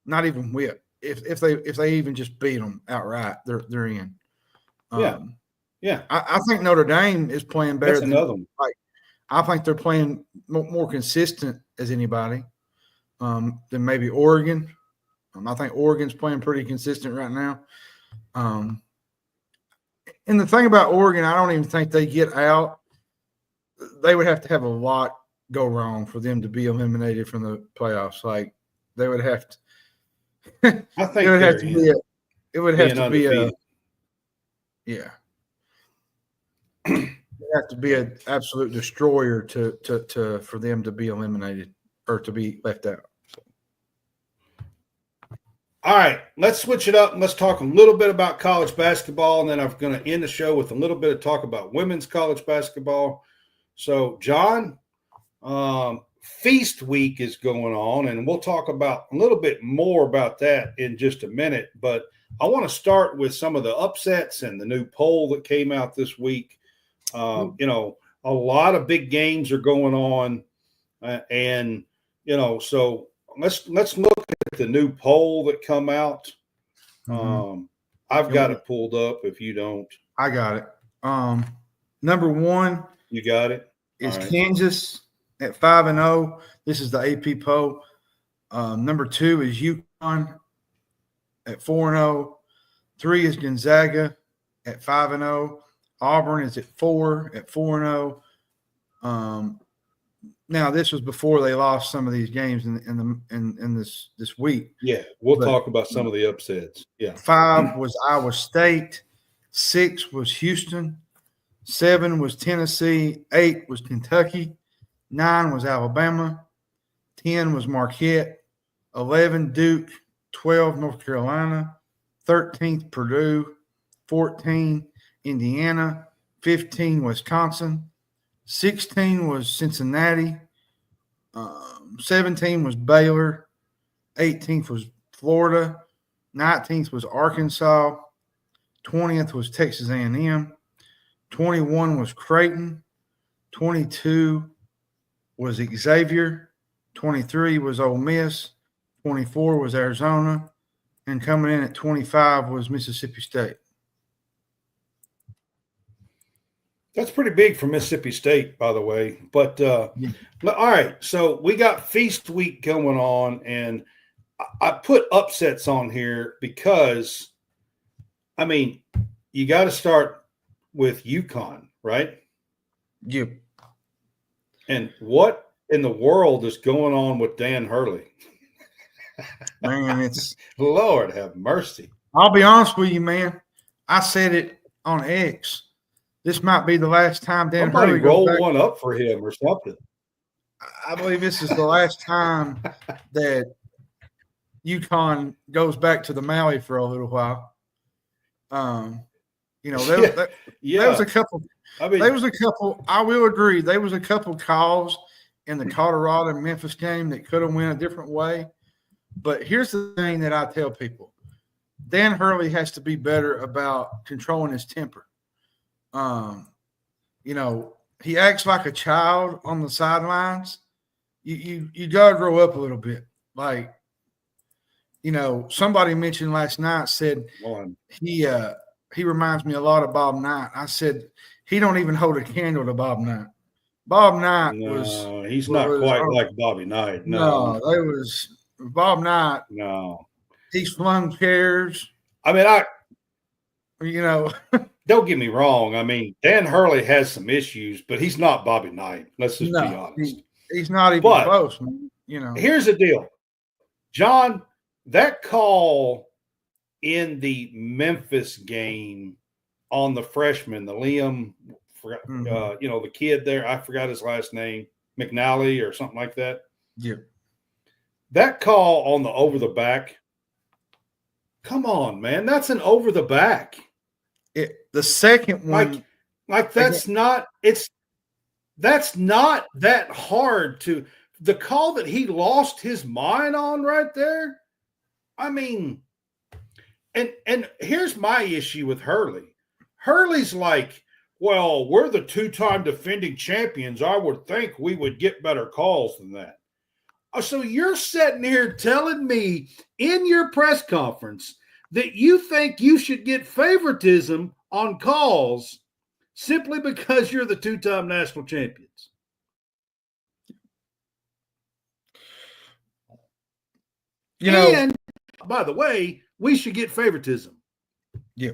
Not even with if they even just beat them outright, they're in. Yeah. I think Notre Dame is playing better. That's another one. Like, I think they're playing more consistent as anybody than maybe Oregon. I think Oregon's playing pretty consistent right now. And the thing about Oregon, I don't even think they get out. They would have to have a lot go wrong for them to be eliminated from the playoffs. Like, they would have to. I think it would have to be. It would have to be a. Yeah. It have to be an absolute destroyer to for them to be eliminated or to be left out. All right, let's switch it up and let's talk a little bit about college basketball, and then I'm going to end the show with a little bit of talk about women's college basketball. So, John, Feast Week is going on, and we'll talk about a little bit more about that in just a minute. But I want to start with some of the upsets and the new poll that came out this week. A lot of big games are going on, so let's look at the new poll that come out. I've got it pulled up. If you don't, I got it. Number one, you got it. Is right. Kansas at 5-0. This is the AP poll. Number two is UConn at 4-0. 3 is Gonzaga at 5-0. Auburn is at 4-0. Now, this was before they lost some of these games in this week. Yeah, we'll talk about some of the upsets. Yeah, 5 was Iowa State. 6 was Houston. 7 was Tennessee. 8 was Kentucky. 9 was Alabama. 10 was Marquette. 11 Duke. 12 North Carolina. 13th Purdue. 14 Indiana. 15 Wisconsin. 16 was Cincinnati. 17 was Baylor. 18th was Florida. 19th was Arkansas. 20th was Texas A&M. 21 was Creighton. 22 was Xavier. 23 was Ole Miss. 24 was Arizona. And coming in at 25 was Mississippi State. That's pretty big for Mississippi State, by the way. But all right, so we got Feast Week going on, and I put upsets on here because, I mean, you got to start with UConn, right? Yep. And what in the world is going on with Dan Hurley? Man, it's Lord have mercy. I'll be honest with you, man. I said it on X. This might be the last time Dan Hurley roll one up for him or something. I believe this is the last time that UConn goes back to the Maui for a little while. There was a couple. There was a couple. I will agree. There was a couple calls in the Colorado and Memphis game that could have went a different way. But here's the thing that I tell people: Dan Hurley has to be better about controlling his temper. He acts like a child on the sidelines. You gotta grow up a little bit. Like, somebody mentioned last night, said he reminds me a lot of Bob Knight. I said he don't even hold a candle to Bob Knight. Bob Knight he's not quite like Bobby Knight. No, it was Bob Knight. No, he flung chairs. I mean, don't get me wrong. I mean, Dan Hurley has some issues, but he's not Bobby Knight. Let's just be honest. He's not even close, man. Here's the deal. John, that call in the Memphis game on the freshman, the Liam, the kid there, I forgot his last name, McNally or something like that. Yeah. That call on the over the back, come on, man. That's an over the back. The second one, that's not that hard to the call that he lost his mind on right there. I mean, and here's my issue with Hurley. Hurley's like well, we're the two-time defending champions. I would think we would get better calls than that. So you're sitting here telling me in your press conference that you think you should get favoritism on calls simply because you're the two-time national champions. And, by the way, we should get favoritism. Yeah.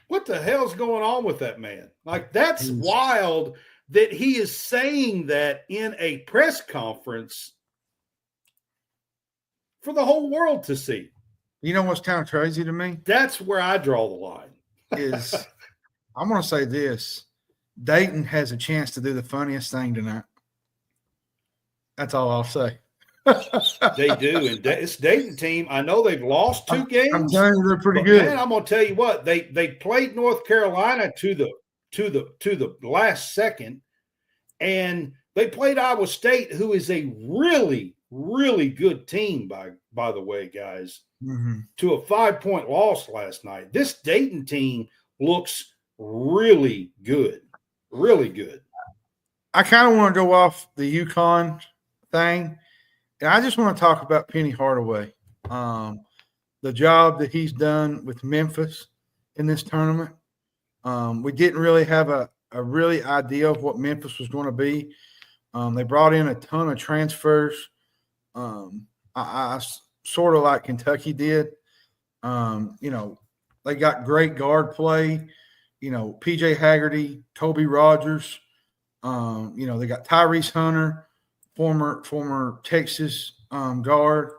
What the hell's going on with that man? Like, that's wild that he is saying that in a press conference for the whole world to see. You know what's kind of crazy to me? That's where I draw the line. Is I'm going to say this. Dayton has a chance to do the funniest thing tonight. That's all I'll say. They do. And it's Dayton team. I know they've lost 2 games. I'm telling you, they're pretty good. Man, I'm going to tell you what. They played North Carolina to the last second, and they played Iowa State, who is a really, really good team, by the way, guys, to a 5-point loss last night. This Dayton team looks really good. Really good. I kind of want to go off the UConn thing, and I just want to talk about Penny Hardaway, the job that he's done with Memphis in this tournament. We didn't really have a really idea of what Memphis was going to be. They brought in a ton of transfers. I sort of like Kentucky did. They got great guard play. PJ Haggerty, Toby Rogers. They got Tyrese Hunter, former Texas guard.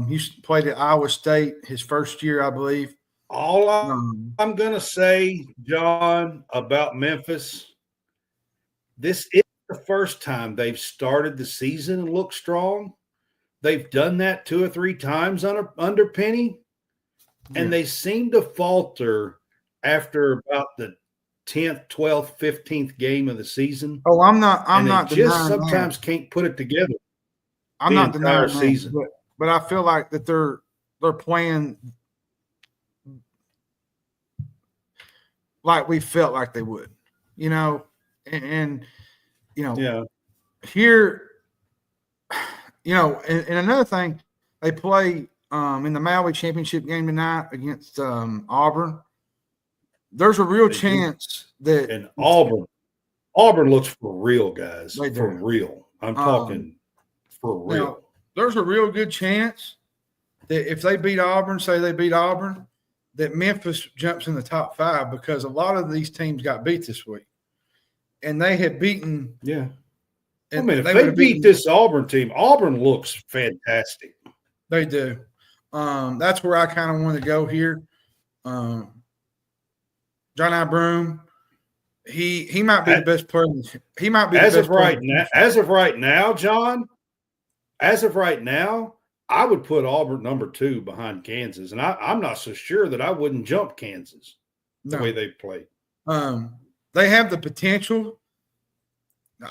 He played at Iowa State his first year, I believe. All I'm going to say, John, about Memphis, this is the first time they've started the season and looked strong. They've done that 2 or 3 times under Penny, and they seem to falter after about the 10th, 12th, 15th game of the season. Oh, I'm not just sometimes can't put it together. I'm not denying the season, but I feel like that they're playing like we felt like they would, and here, and another thing, they play in the Maui championship game tonight against Auburn. There's a real chance that – and Auburn looks for real, guys. For real. I'm talking for real. There's a real good chance that if they beat Auburn, say they beat Auburn, that Memphis jumps in the top 5 because a lot of these teams got beat this week. And they had beaten – yeah. I mean, if they beat this Auburn team, Auburn looks fantastic. They do. That's where I kind of want to go here. John I. Broome, he might be the best player. He might be as the best of right now. As of right now, John. As of right now, I would put Auburn number 2 behind Kansas, and I'm not so sure that I wouldn't jump Kansas the way they've played. They have the potential.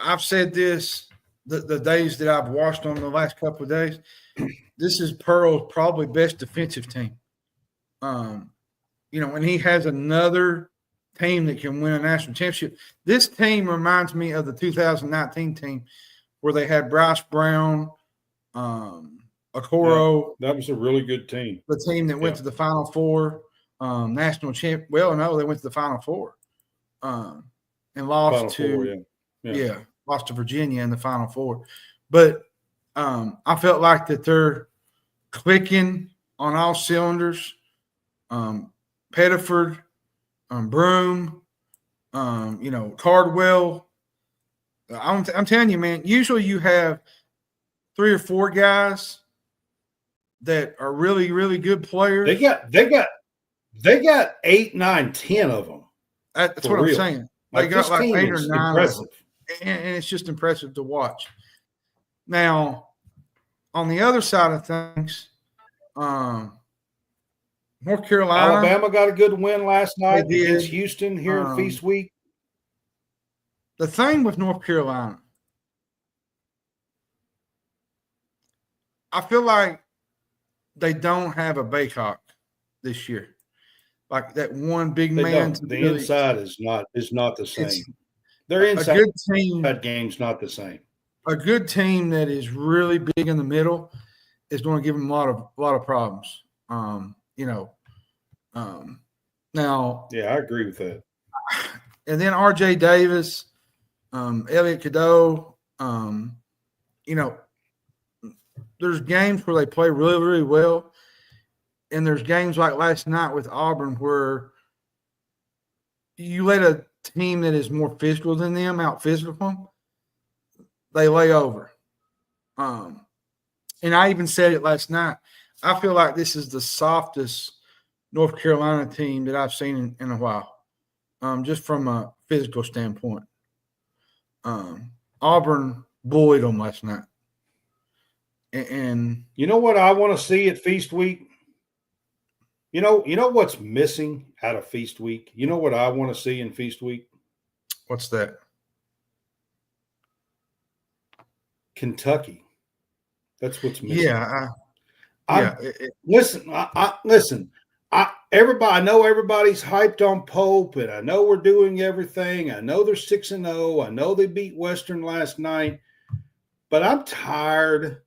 I've said this the days that I've watched on the last couple of days. This is Pearl's probably best defensive team. And he has another team that can win a national championship. This team reminds me of the 2019 team where they had Bryce Brown, Okoro. Yeah, that was a really good team. The team that went to the Final Four, national champ. Well, no, they went to the Final Four and lost lost to Virginia in the Final Four. But I felt like that they're clicking on all cylinders. Pettiford, Broome, Cardwell. I'm telling you, man, usually you have 3 or 4 guys that are really, really good players. They got 8, 9, 10 of them. That's what I'm saying. They got like 8 or 9 impressive. of them. And it's just impressive to watch. Now, on the other side of things, North Carolina. Alabama got a good win last night against Houston here in Feast Week. The thing with North Carolina, I feel like they don't have a Baycock this year. like that one big They man. don't. The inside is not the same. Their A inside good team, game's not the same. a good team that is really big in the middle is going to give them a lot of problems. Now, Yeah, I agree with that. and then R.J. Davis, Elliot Cadeau, there's games where they play really, really well, and there's games like last night with Auburn where you let a team that is more physical than them out physical them, they lay over. And I even said it last night. I feel like this is the softest North Carolina team that I've seen in a while, just from a physical standpoint. Auburn bullied them last night. And you know what I want to see at Feast Week? You know what's missing out of Feast Week? You know what I want to see in Feast Week? what's that? Kentucky. That's what's missing. Yeah. Listen. Everybody. I know everybody's hyped on Pope, and I know we're doing everything. I know they're 6-0. I know they beat Western last night, but I'm tired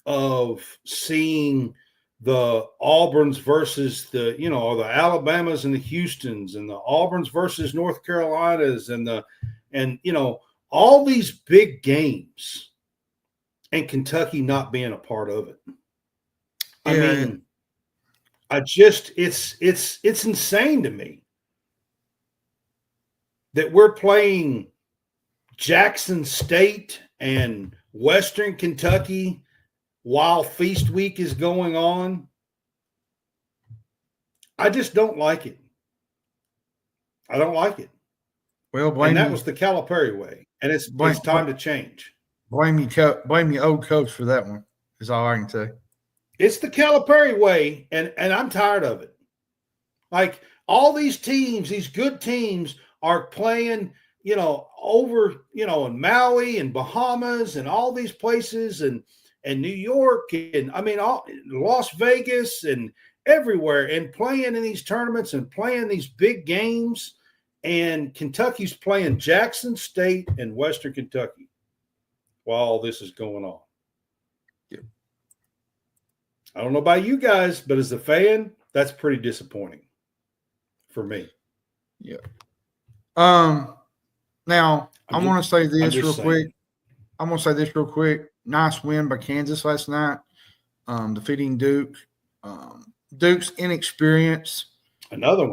of seeing the Auburns versus the Alabamas and the Houstons, and the Auburns versus North Carolinas, and all these big games, and Kentucky not being a part of it. I mean, it's insane to me that we're playing Jackson State and Western Kentucky while Feast Week is going on. I just don't like it. I don't like it. Well, and that was the Calipari way, and it's time to change. Blame your old coach for that one, is all I can say. It's the Calipari way, and I'm tired of it. Like, all these teams, these good teams, are playing, over, in Maui and Bahamas and all these places, and New York, and Las Vegas and everywhere, and playing in these tournaments and playing these big games. And Kentucky's playing Jackson State and Western Kentucky while all this is going on. Yeah. I don't know about you guys, but as a fan, that's pretty disappointing for me. Yeah. Now, I want to say this real quick. I'm going to say this real quick. Nice win by Kansas last night, defeating Duke. Duke's inexperience. Another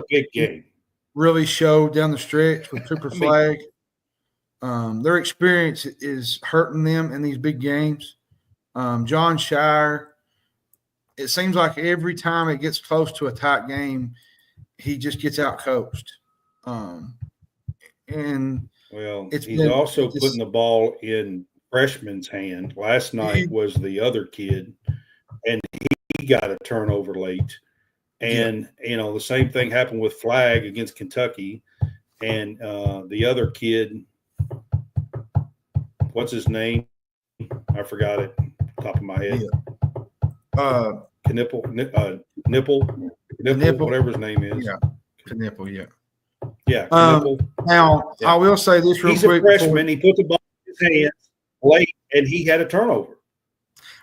big game. Really showed down the stretch with Cooper Flag. Their experience is hurting them in these big games. John Shire, it seems like every time it gets close to a tight game, he just gets out coached. And he's also putting the ball in freshman's hand. Last night was the other kid, and he got a turnover late. And, the same thing happened with Flag against Kentucky. And the other kid, what's his name? I forgot it, top of my head. Nipple, whatever his name is. Yeah, Knipple, yeah. Yeah, Knipple. Now, I will say this real quick. He's a freshman. He put the ball in his hands late, and he had a turnover.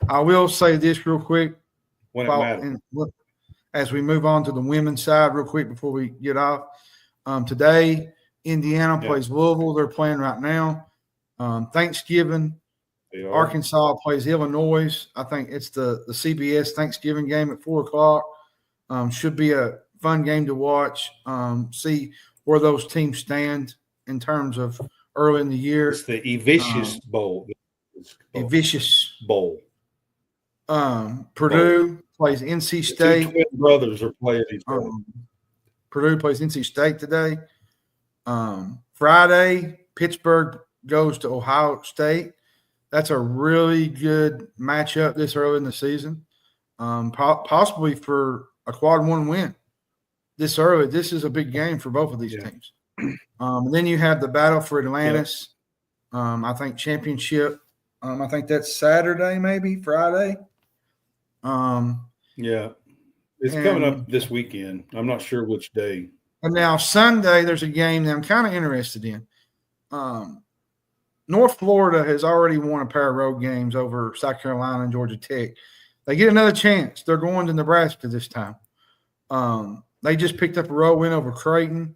I will say this real quick. When it mattered. As we move on to the women's side real quick before we get off. Today, Indiana plays Louisville. They're playing right now. Thanksgiving, Arkansas plays Illinois. I think it's the CBS Thanksgiving game at 4 o'clock. Should be a fun game to watch. See where those teams stand in terms of early in the year. It's the Evicious Bowl. Evicious Bowl. Purdue plays NC State. The two twin brothers are playing each other. Purdue plays NC State today. Friday, Pittsburgh goes to Ohio State. That's a really good matchup this early in the season, possibly for a quad one win this early. This is a big game for both of these teams. Then you have the battle for Atlantis. I think championship. I think that's Saturday, maybe Friday. It's coming up this weekend. I'm not sure which day. And now Sunday, there's a game that I'm kind of interested in. North Florida has already won a pair of road games over South Carolina and Georgia Tech. They get another chance. They're going to Nebraska this time. They just picked up a road win over Creighton.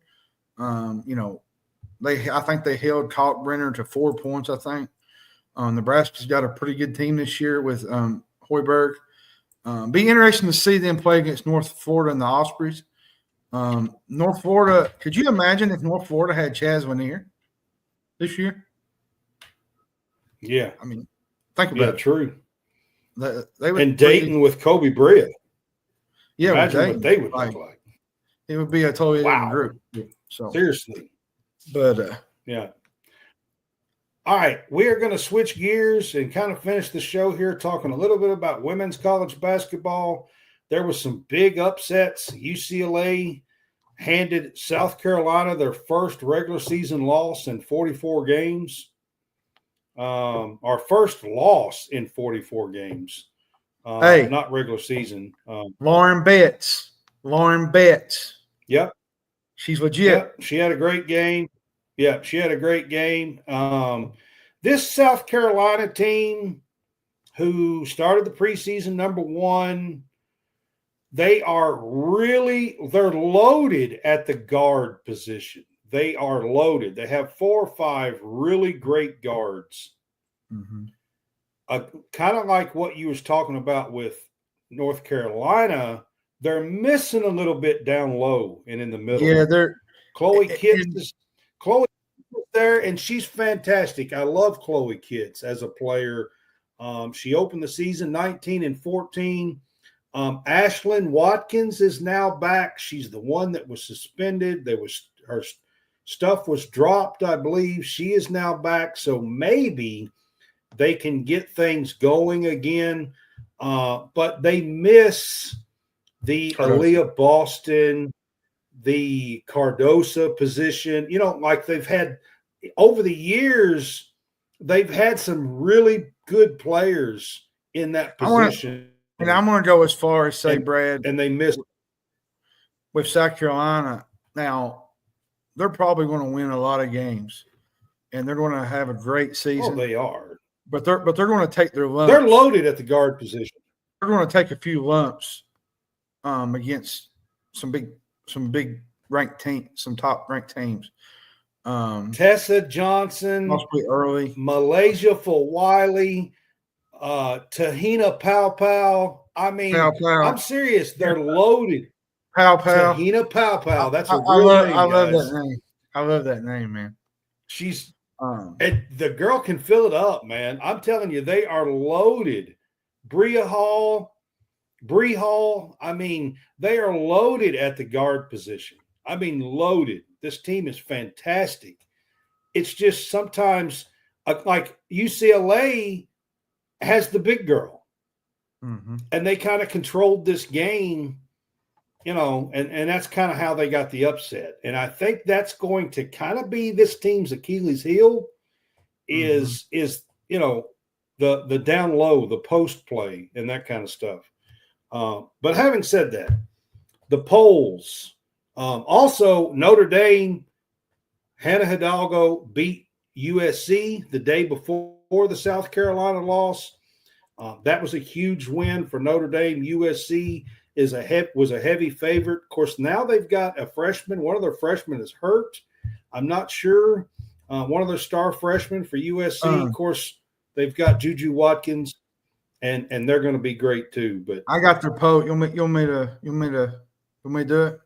I think they held Kalkbrenner to 4 points, I think. Nebraska's got a pretty good team this year with Hoiberg. Be interesting to see them play against North Florida and the Ospreys. North Florida, could you imagine if North Florida had Chaz Lanier this year? Yeah. I mean, think about it. True. They would and Dayton with Kobe Bryant. Yeah, imagine what they would look like. It would be a totally different group. So seriously. But yeah. All right, we are going to switch gears and kind of finish the show here talking a little bit about women's college basketball. There was some big upsets. UCLA handed South Carolina their first regular season loss in 44 games. Our first loss in 44 games. Not regular season. Lauren Betts. Yep. She's legit. Yep. She had a great game. This South Carolina team who started the preseason number 1, they're loaded at the guard position. They are loaded. They have 4 or 5 really great guards. Mm-hmm. Kind of like what you was talking about with North Carolina, they're missing a little bit down low and in the middle. Yeah, Chloe Kitts is there, and she's fantastic. I love Chloe Kitts as a player. She opened the season 19-14. Ashlyn Watkins is now back. She's the one that was suspended. Her stuff was dropped, I believe. She is now back, so maybe they can get things going again. But they miss the Aaliyah Boston, the Cardosa position. Like they've had over the years, they've had some really good players in that position. And I'm going to go as far as say, Brad. And they missed with South Carolina. Now, they're probably going to win a lot of games, and they're going to have a great season. Oh, they are. But they're going to take their lumps. They're loaded at the guard position. They're going to take a few lumps against some big ranked teams, some top ranked teams. Tessa Johnson, possibly early. Malaysia Fulwiley, Tahina Pau. I mean, I'm serious. They're loaded. Pau. Tahina Pau. That's a real name, I love that name. I love that name, man. She's and the girl can fill it up, man. I'm telling you, they are loaded. Bree Hall. I mean, they are loaded at the guard position. I mean, loaded. This team is fantastic. It's just sometimes like UCLA has the big girl, and they kind of controlled this game, and that's kind of how they got the upset. And I think that's going to kind of be this team's Achilles heel is the down low, the post play, and that kind of stuff. But having said that, the polls. Also, Notre Dame, Hannah Hidalgo beat USC the day before the South Carolina loss. That was a huge win for Notre Dame. USC was a heavy favorite. Of course, now they've got a freshman. One of their freshmen is hurt. I'm not sure. One of their star freshmen for USC. Of course, they've got Juju Watkins, and they're going to be great too. But I got their poll. You want me to do it?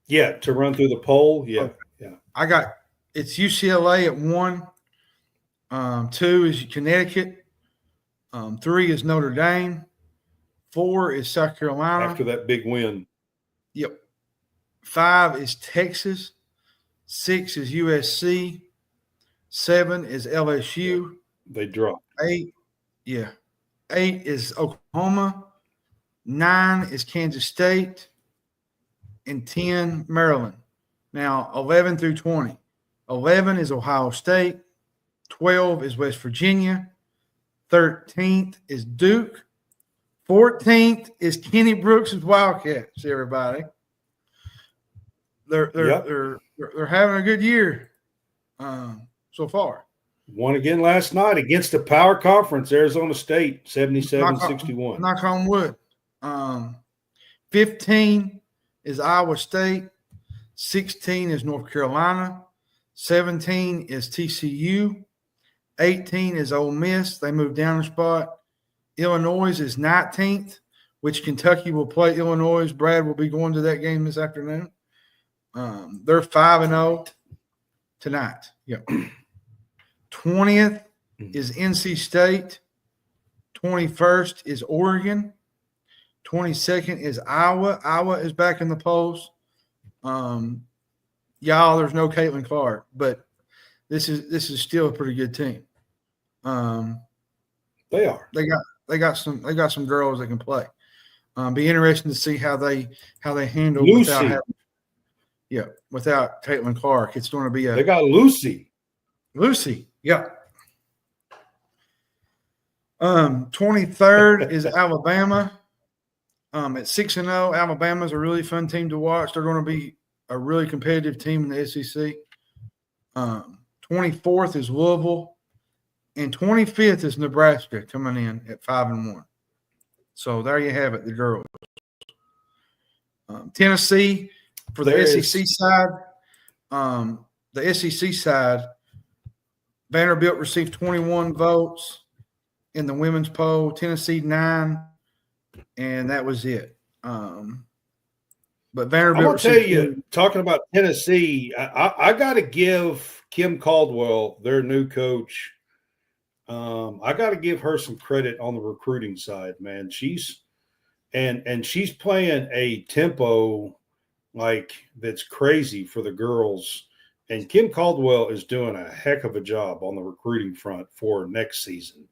Yeah, to run through the poll. Yeah, okay. Yeah. It's UCLA at 1. 2 is Connecticut. 3 is Notre Dame. 4 is South Carolina. After that big win. Yep. 5 is Texas. 6 is USC. 7 is LSU. They dropped. 8 is Oklahoma. 9 is Kansas State. And 10, Maryland. Now, 11 through 20. 11 is Ohio State. 12 is West Virginia. 13th is Duke. 14th is Kenny Brooks' Wildcats, everybody. They're having a good year so far. Won again last night against the power conference, Arizona State, 77-61. Knock on wood. 15 is Iowa State. 16 is North Carolina. 17 is TCU. 18 is Ole Miss. They moved down a spot. Illinois is 19th, which Kentucky will play Illinois. Brad will be going to that game this afternoon. They're 5-0 tonight. Yep. 20th is NC State. 21st is Oregon. 22nd is Iowa. Iowa is back in the polls. Y'all, there's no Caitlin Clark, but this is still a pretty good team. They are. They got some girls that can play. Be interesting to see how they handle Lucy. without Caitlin Clark. It's going to be They got Lucy. Yeah. 23rd is Alabama. At 6-0, Alabama's a really fun team to watch. They're going to be a really competitive team in the SEC. 24th is Louisville, and 25th is Nebraska coming in at 5-1. So there you have it, the girls. Tennessee for the SEC side. The SEC side, Vanderbilt received 21 votes in the women's poll. Tennessee 9, and that was it. But Vanderbilt. I'm going to tell you, talking about Tennessee, I got to give Kim Caldwell, their new coach, I got to give her some credit on the recruiting side, man. She's playing a tempo like that's crazy for the girls. And Kim Caldwell is doing a heck of a job on the recruiting front for next season.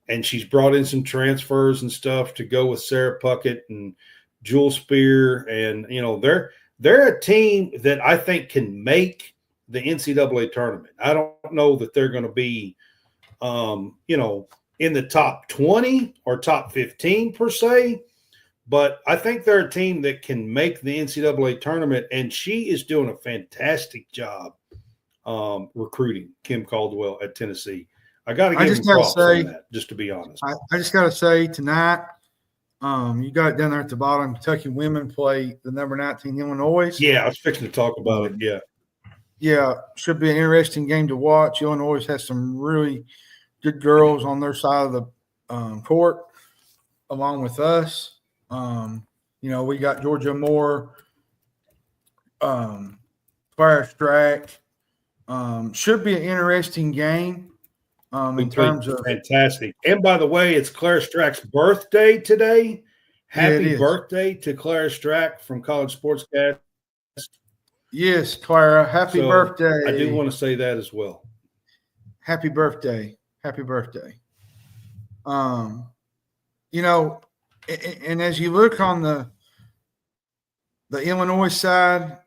And she's brought in some transfers and stuff to go with Sarah Puckett and Jewel Spear. And, you know, they're a team that I think can make the NCAA tournament. I don't know that they're going to be, you know, in the top 20 or top 15 per se, but I think they're a team that can make the NCAA tournament, and she is doing a fantastic job recruiting Kim Caldwell at Tennessee. I got to give him props on that, just to be honest. I just got to say tonight, you got it down there at the bottom. Kentucky women play the number 19 Illinois. Yeah, I was fixing to talk about it. Yeah. Yeah, should be an interesting game to watch. Illinois has some really good girls on their side of the court, along with us. You know, we got Georgia Moore, Clara Strack. Should be an interesting game in terms of fantastic. And by the way, it's Clara Strack's birthday today. Happy birthday to Clara Strack from College SportsCast. Yes, Clara. Happy birthday. I do want to say that as well. Happy birthday. Happy birthday. You know, and as you look on the Illinois side,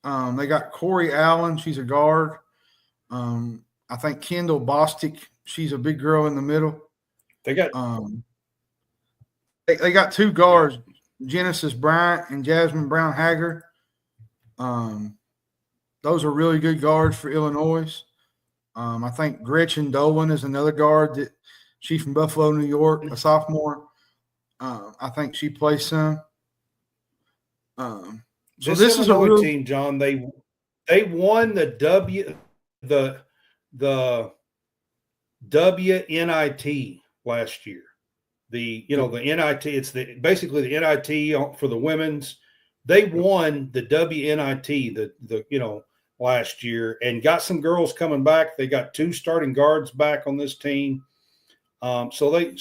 they got Corey Allen. She's a guard. I think Kendall Bostic. She's a big girl in the middle. They got they got two guards, Genesis Bryant and Jasmine Brown Haggard. Those are really good guards for Illinois. I think Gretchen Dolan is another guard that she's from Buffalo, New York, a sophomore. I think she plays some. So this is a real team, John. They won the WNIT last year. The NIT, it's basically the NIT for the women's. They won the WNIT last year and got some girls coming back. They got two starting guards back on this team. So they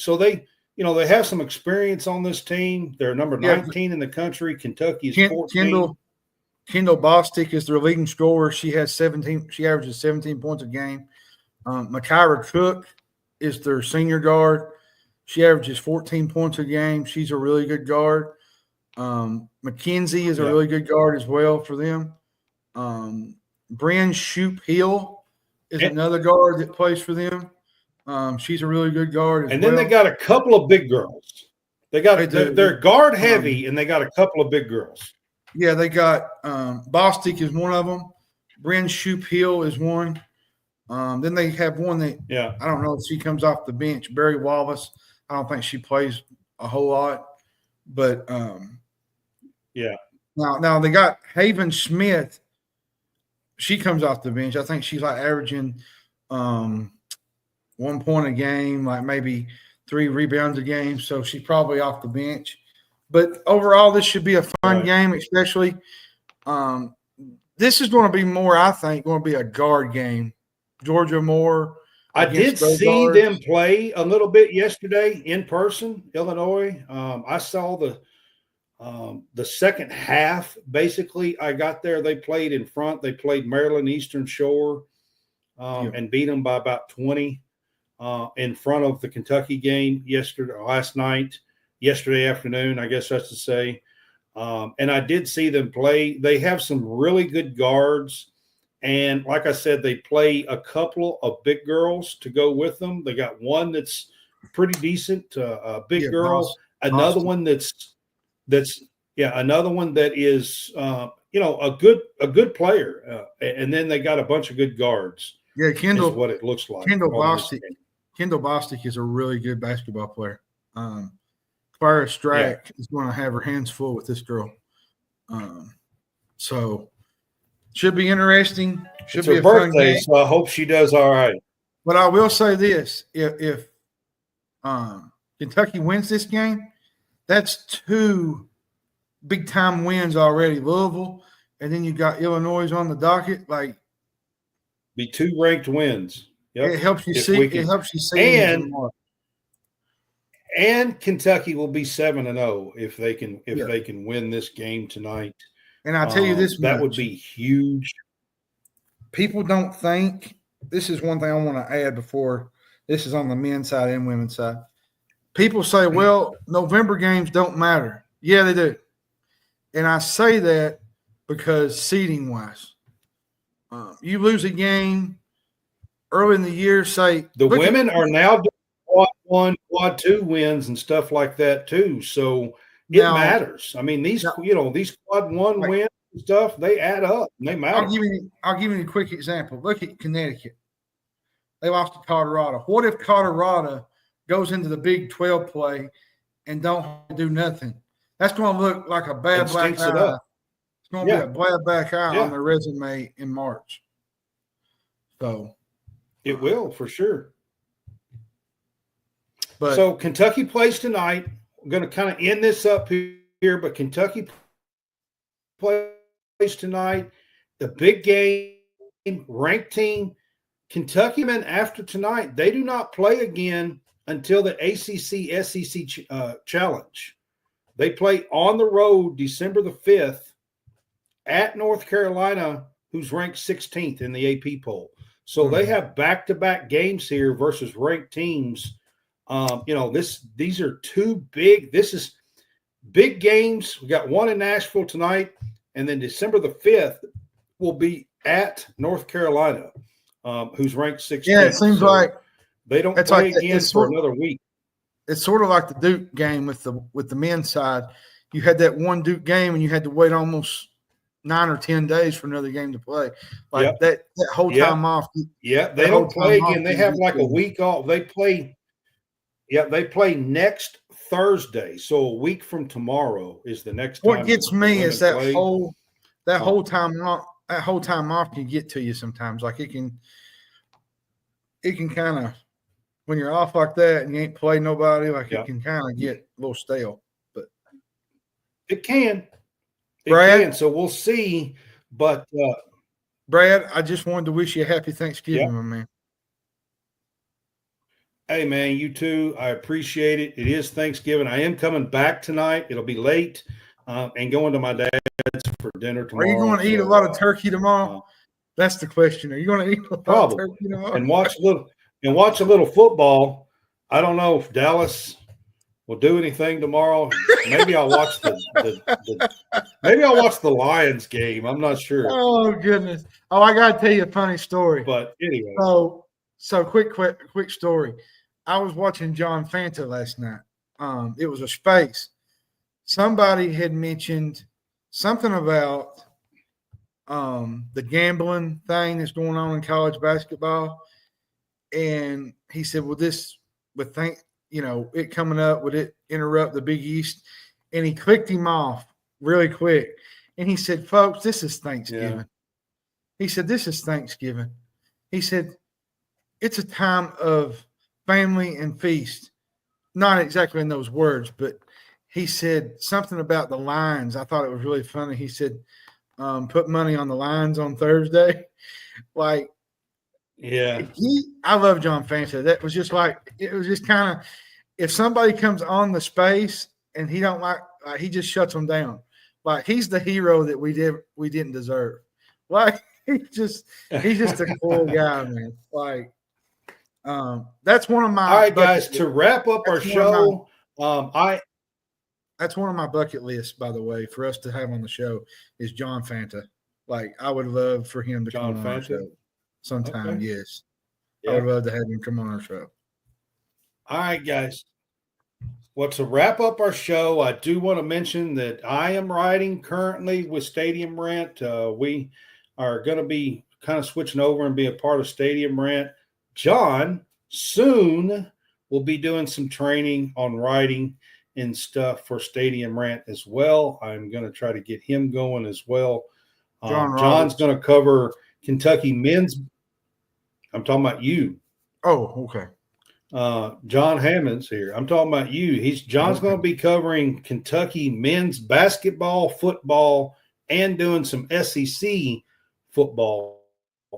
have some experience on this team. They're number 19 in the country. Kentucky is 14. Kendall Bostic is their leading scorer. She has 17. She averages 17 points a game. Makira Cook is their senior guard. She averages 14 points a game. She's a really good guard. McKenzie is a really good guard as well for them. Bryn Shoup Hill is another guard that plays for them. She's a really good guard as well. And then they got a couple of big girls. They're guard heavy, and they got a couple of big girls. Yeah, they got Bostic is one of them. Bryn Shoop Hill is one. Then they have one that I don't know if she comes off the bench. Barry Wallace. I don't think she plays a whole lot, but Now they got Haven Smith. She comes off the bench. I think she's like averaging 1 point a game, like maybe 3 rebounds a game. So she's probably off the bench. But overall, this should be a fun game, especially this is going to be more, I think, going to be a guard game. Georgia Moore. I did see them play a little bit yesterday in person, Illinois. I saw the second half. Basically, I got there. They played in front. They played Maryland Eastern Shore and beat them by about 20 in front of the Kentucky game yesterday afternoon, I guess that's to say. And I did see them play. They have some really good guards. And like I said, they play a couple of big girls to go with them. They got one that's pretty decent, a big girl. Another one another one that is, a good player. And then they got a bunch of good guards. Yeah, Kendall, is what it looks like. Kendall Bostic is a really good basketball player. Clara Strack is going to have her hands full with this girl. So should be interesting. Should be a fun game. So I hope she does all right. But I will say this: if Kentucky wins this game, that's 2 big-time wins already. Louisville, and then you got Illinois on the docket. Like, be 2 ranked wins. Yep. It helps you see. It helps you see. And Kentucky will be 7-0 if they can win this game tonight. And I'll tell you this that would be huge. People don't think – this is one thing I want to add before – this is on the men's side and women's side. People say, well, November games don't matter. Yeah, they do. And I say that because seeding-wise. You lose a game early in the year, say – The women are now doing quad 1, quad 2 wins and stuff like that too. So – it matters. I mean, these quad 1 wins and stuff, they add up and they matter. I'll give you a quick example. Look at Connecticut. They lost to Colorado. What if Colorado goes into the Big 12 play and don't do nothing? That's going to look like a bad black eye. It's going to be a bad black eye on their resume in March. So it will for sure. But so Kentucky plays tonight. I'm going to kind of end this up here, but Kentucky plays tonight. The big game, ranked team. Kentucky men after tonight, they do not play again until the ACC-SEC challenge. They play on the road December the 5th at North Carolina, who's ranked 16th in the AP poll. So they have back-to-back games here versus ranked teams. These are 2 big. This is big games. We got one in Nashville tonight, and then December the 5th will be at North Carolina, who's ranked 16th. Yeah, it seems like they don't play again for another week. It's sort of like the Duke game with the men's side. You had that one Duke game, and you had to wait almost 9 or 10 days for another game to play. Like that whole time off. Yeah, they don't play again. They have like a week off. They play. Yeah, they play next Thursday, so a week from tomorrow is the next time. What gets me is that whole time off. That whole time off can get to you sometimes. Like it can kind of, when you're off like that and you ain't played nobody, like it can kind of get a little stale. But it can, Brad. So we'll see. But Brad, I just wanted to wish you a happy Thanksgiving, my man. Hey, man, you too. I appreciate it. It is Thanksgiving. I am coming back tonight. It'll be late and going to my dad's for dinner tomorrow. Are you going to eat a lot of turkey tomorrow? That's the question. Are you going to eat a lot of turkey tomorrow? And watch a little football. I don't know if Dallas will do anything tomorrow. Maybe I'll watch maybe I'll watch the Lions game. I'm not sure. Oh, goodness. Oh, I got to tell you a funny story. But anyway. So quick story. I was watching John Fanta last night, it was a space. Somebody had mentioned something about the gambling thing that's going on in college basketball. And he said, well, this would think, it coming up, would it interrupt the Big East? And he clicked him off really quick. And he said, folks, this is Thanksgiving. Yeah. He said, this is Thanksgiving. He said, it's a time of family and feast. Not exactly in those words, but he said something about the lines. I thought it was really funny. He said, put money on the lines on Thursday. Like, yeah, I love John Fanta. That was just like, it was just kind of, if somebody comes on the space and he don't like he just shuts them down. Like, he's the hero that we didn't deserve. Like, he's just a cool guy, man. Like, that's one of my. All right, guys, to wrap up our show, that's one of my bucket lists, by the way, for us to have on the show is John Fanta. Like, I would love for him to come on our show sometime. Okay. Yes. Yeah. I would love to have him come on our show. All right, guys. Well, to wrap up our show, I do want to mention that I am writing currently with Stadium Rant. We are going to be kind of switching over and be a part of Stadium Rant. John soon will be doing some training on writing and stuff for Stadium Rant as well. I'm going to try to get him going as well. John's going to cover Kentucky men's. I'm talking about you. Oh, okay. John Hammond's here. I'm talking about you. John's going to be covering Kentucky men's basketball, football, and doing some SEC football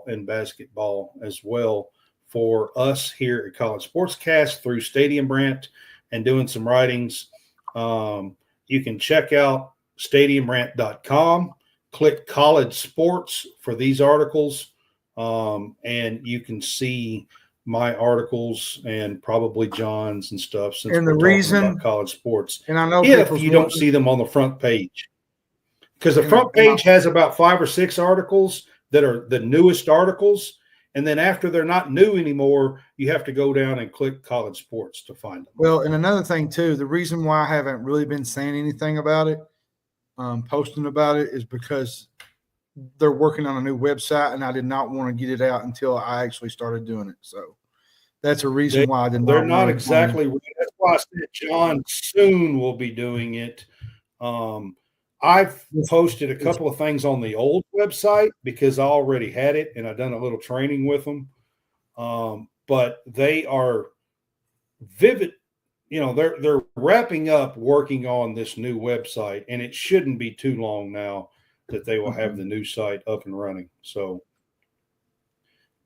and basketball as well for us here at College SportsCast through Stadium Rant and doing some writings. You can check out stadiumrant.com, click College Sports for these articles, and you can see my articles and probably John's and stuff since and we're the talking reason about college sports. And I know if you don't see them on the front page, because the front page has about 5 or 6 articles that are the newest articles. And then after they're not new anymore, you have to go down and click College Sports to find them. Well, and another thing too, the reason why I haven't really been saying anything about it, posting about it, is because they're working on a new website, and I did not want to get it out until I actually started doing it. So that's a reason why I did not. They're not exactly. That's why I said John soon will be doing it. I've posted a couple of things on the old website because I already had it and I've done a little training with them. But they are vivid. They're wrapping up working on this new website, and it shouldn't be too long now that they will have the new site up and running. So,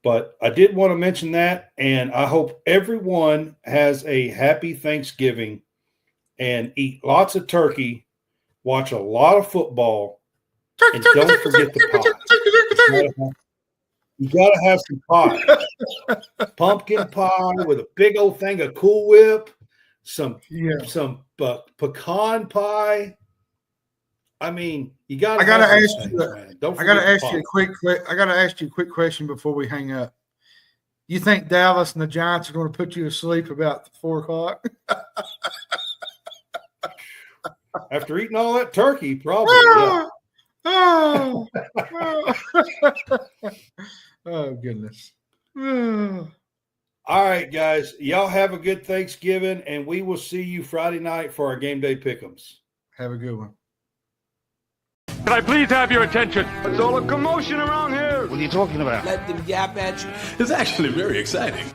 but I did want to mention that, and I hope everyone has a happy Thanksgiving and eat lots of turkey, watch a lot of football, and don't forget the pie. You got to have some pie. Pumpkin pie with a big old thing of Cool Whip, some pecan pie. I mean, you got. I got to ask you. I got to ask you a quick question before we hang up. You think Dallas and the Giants are going to put you to sleep about 4:00? After eating all that turkey, probably. Yeah. Oh, goodness. All right, guys. Y'all have a good Thanksgiving, and we will see you Friday night for our game day pick'ems. Have a good one. Can I please have your attention? There's all a commotion around here. What are you talking about? It's actually very exciting.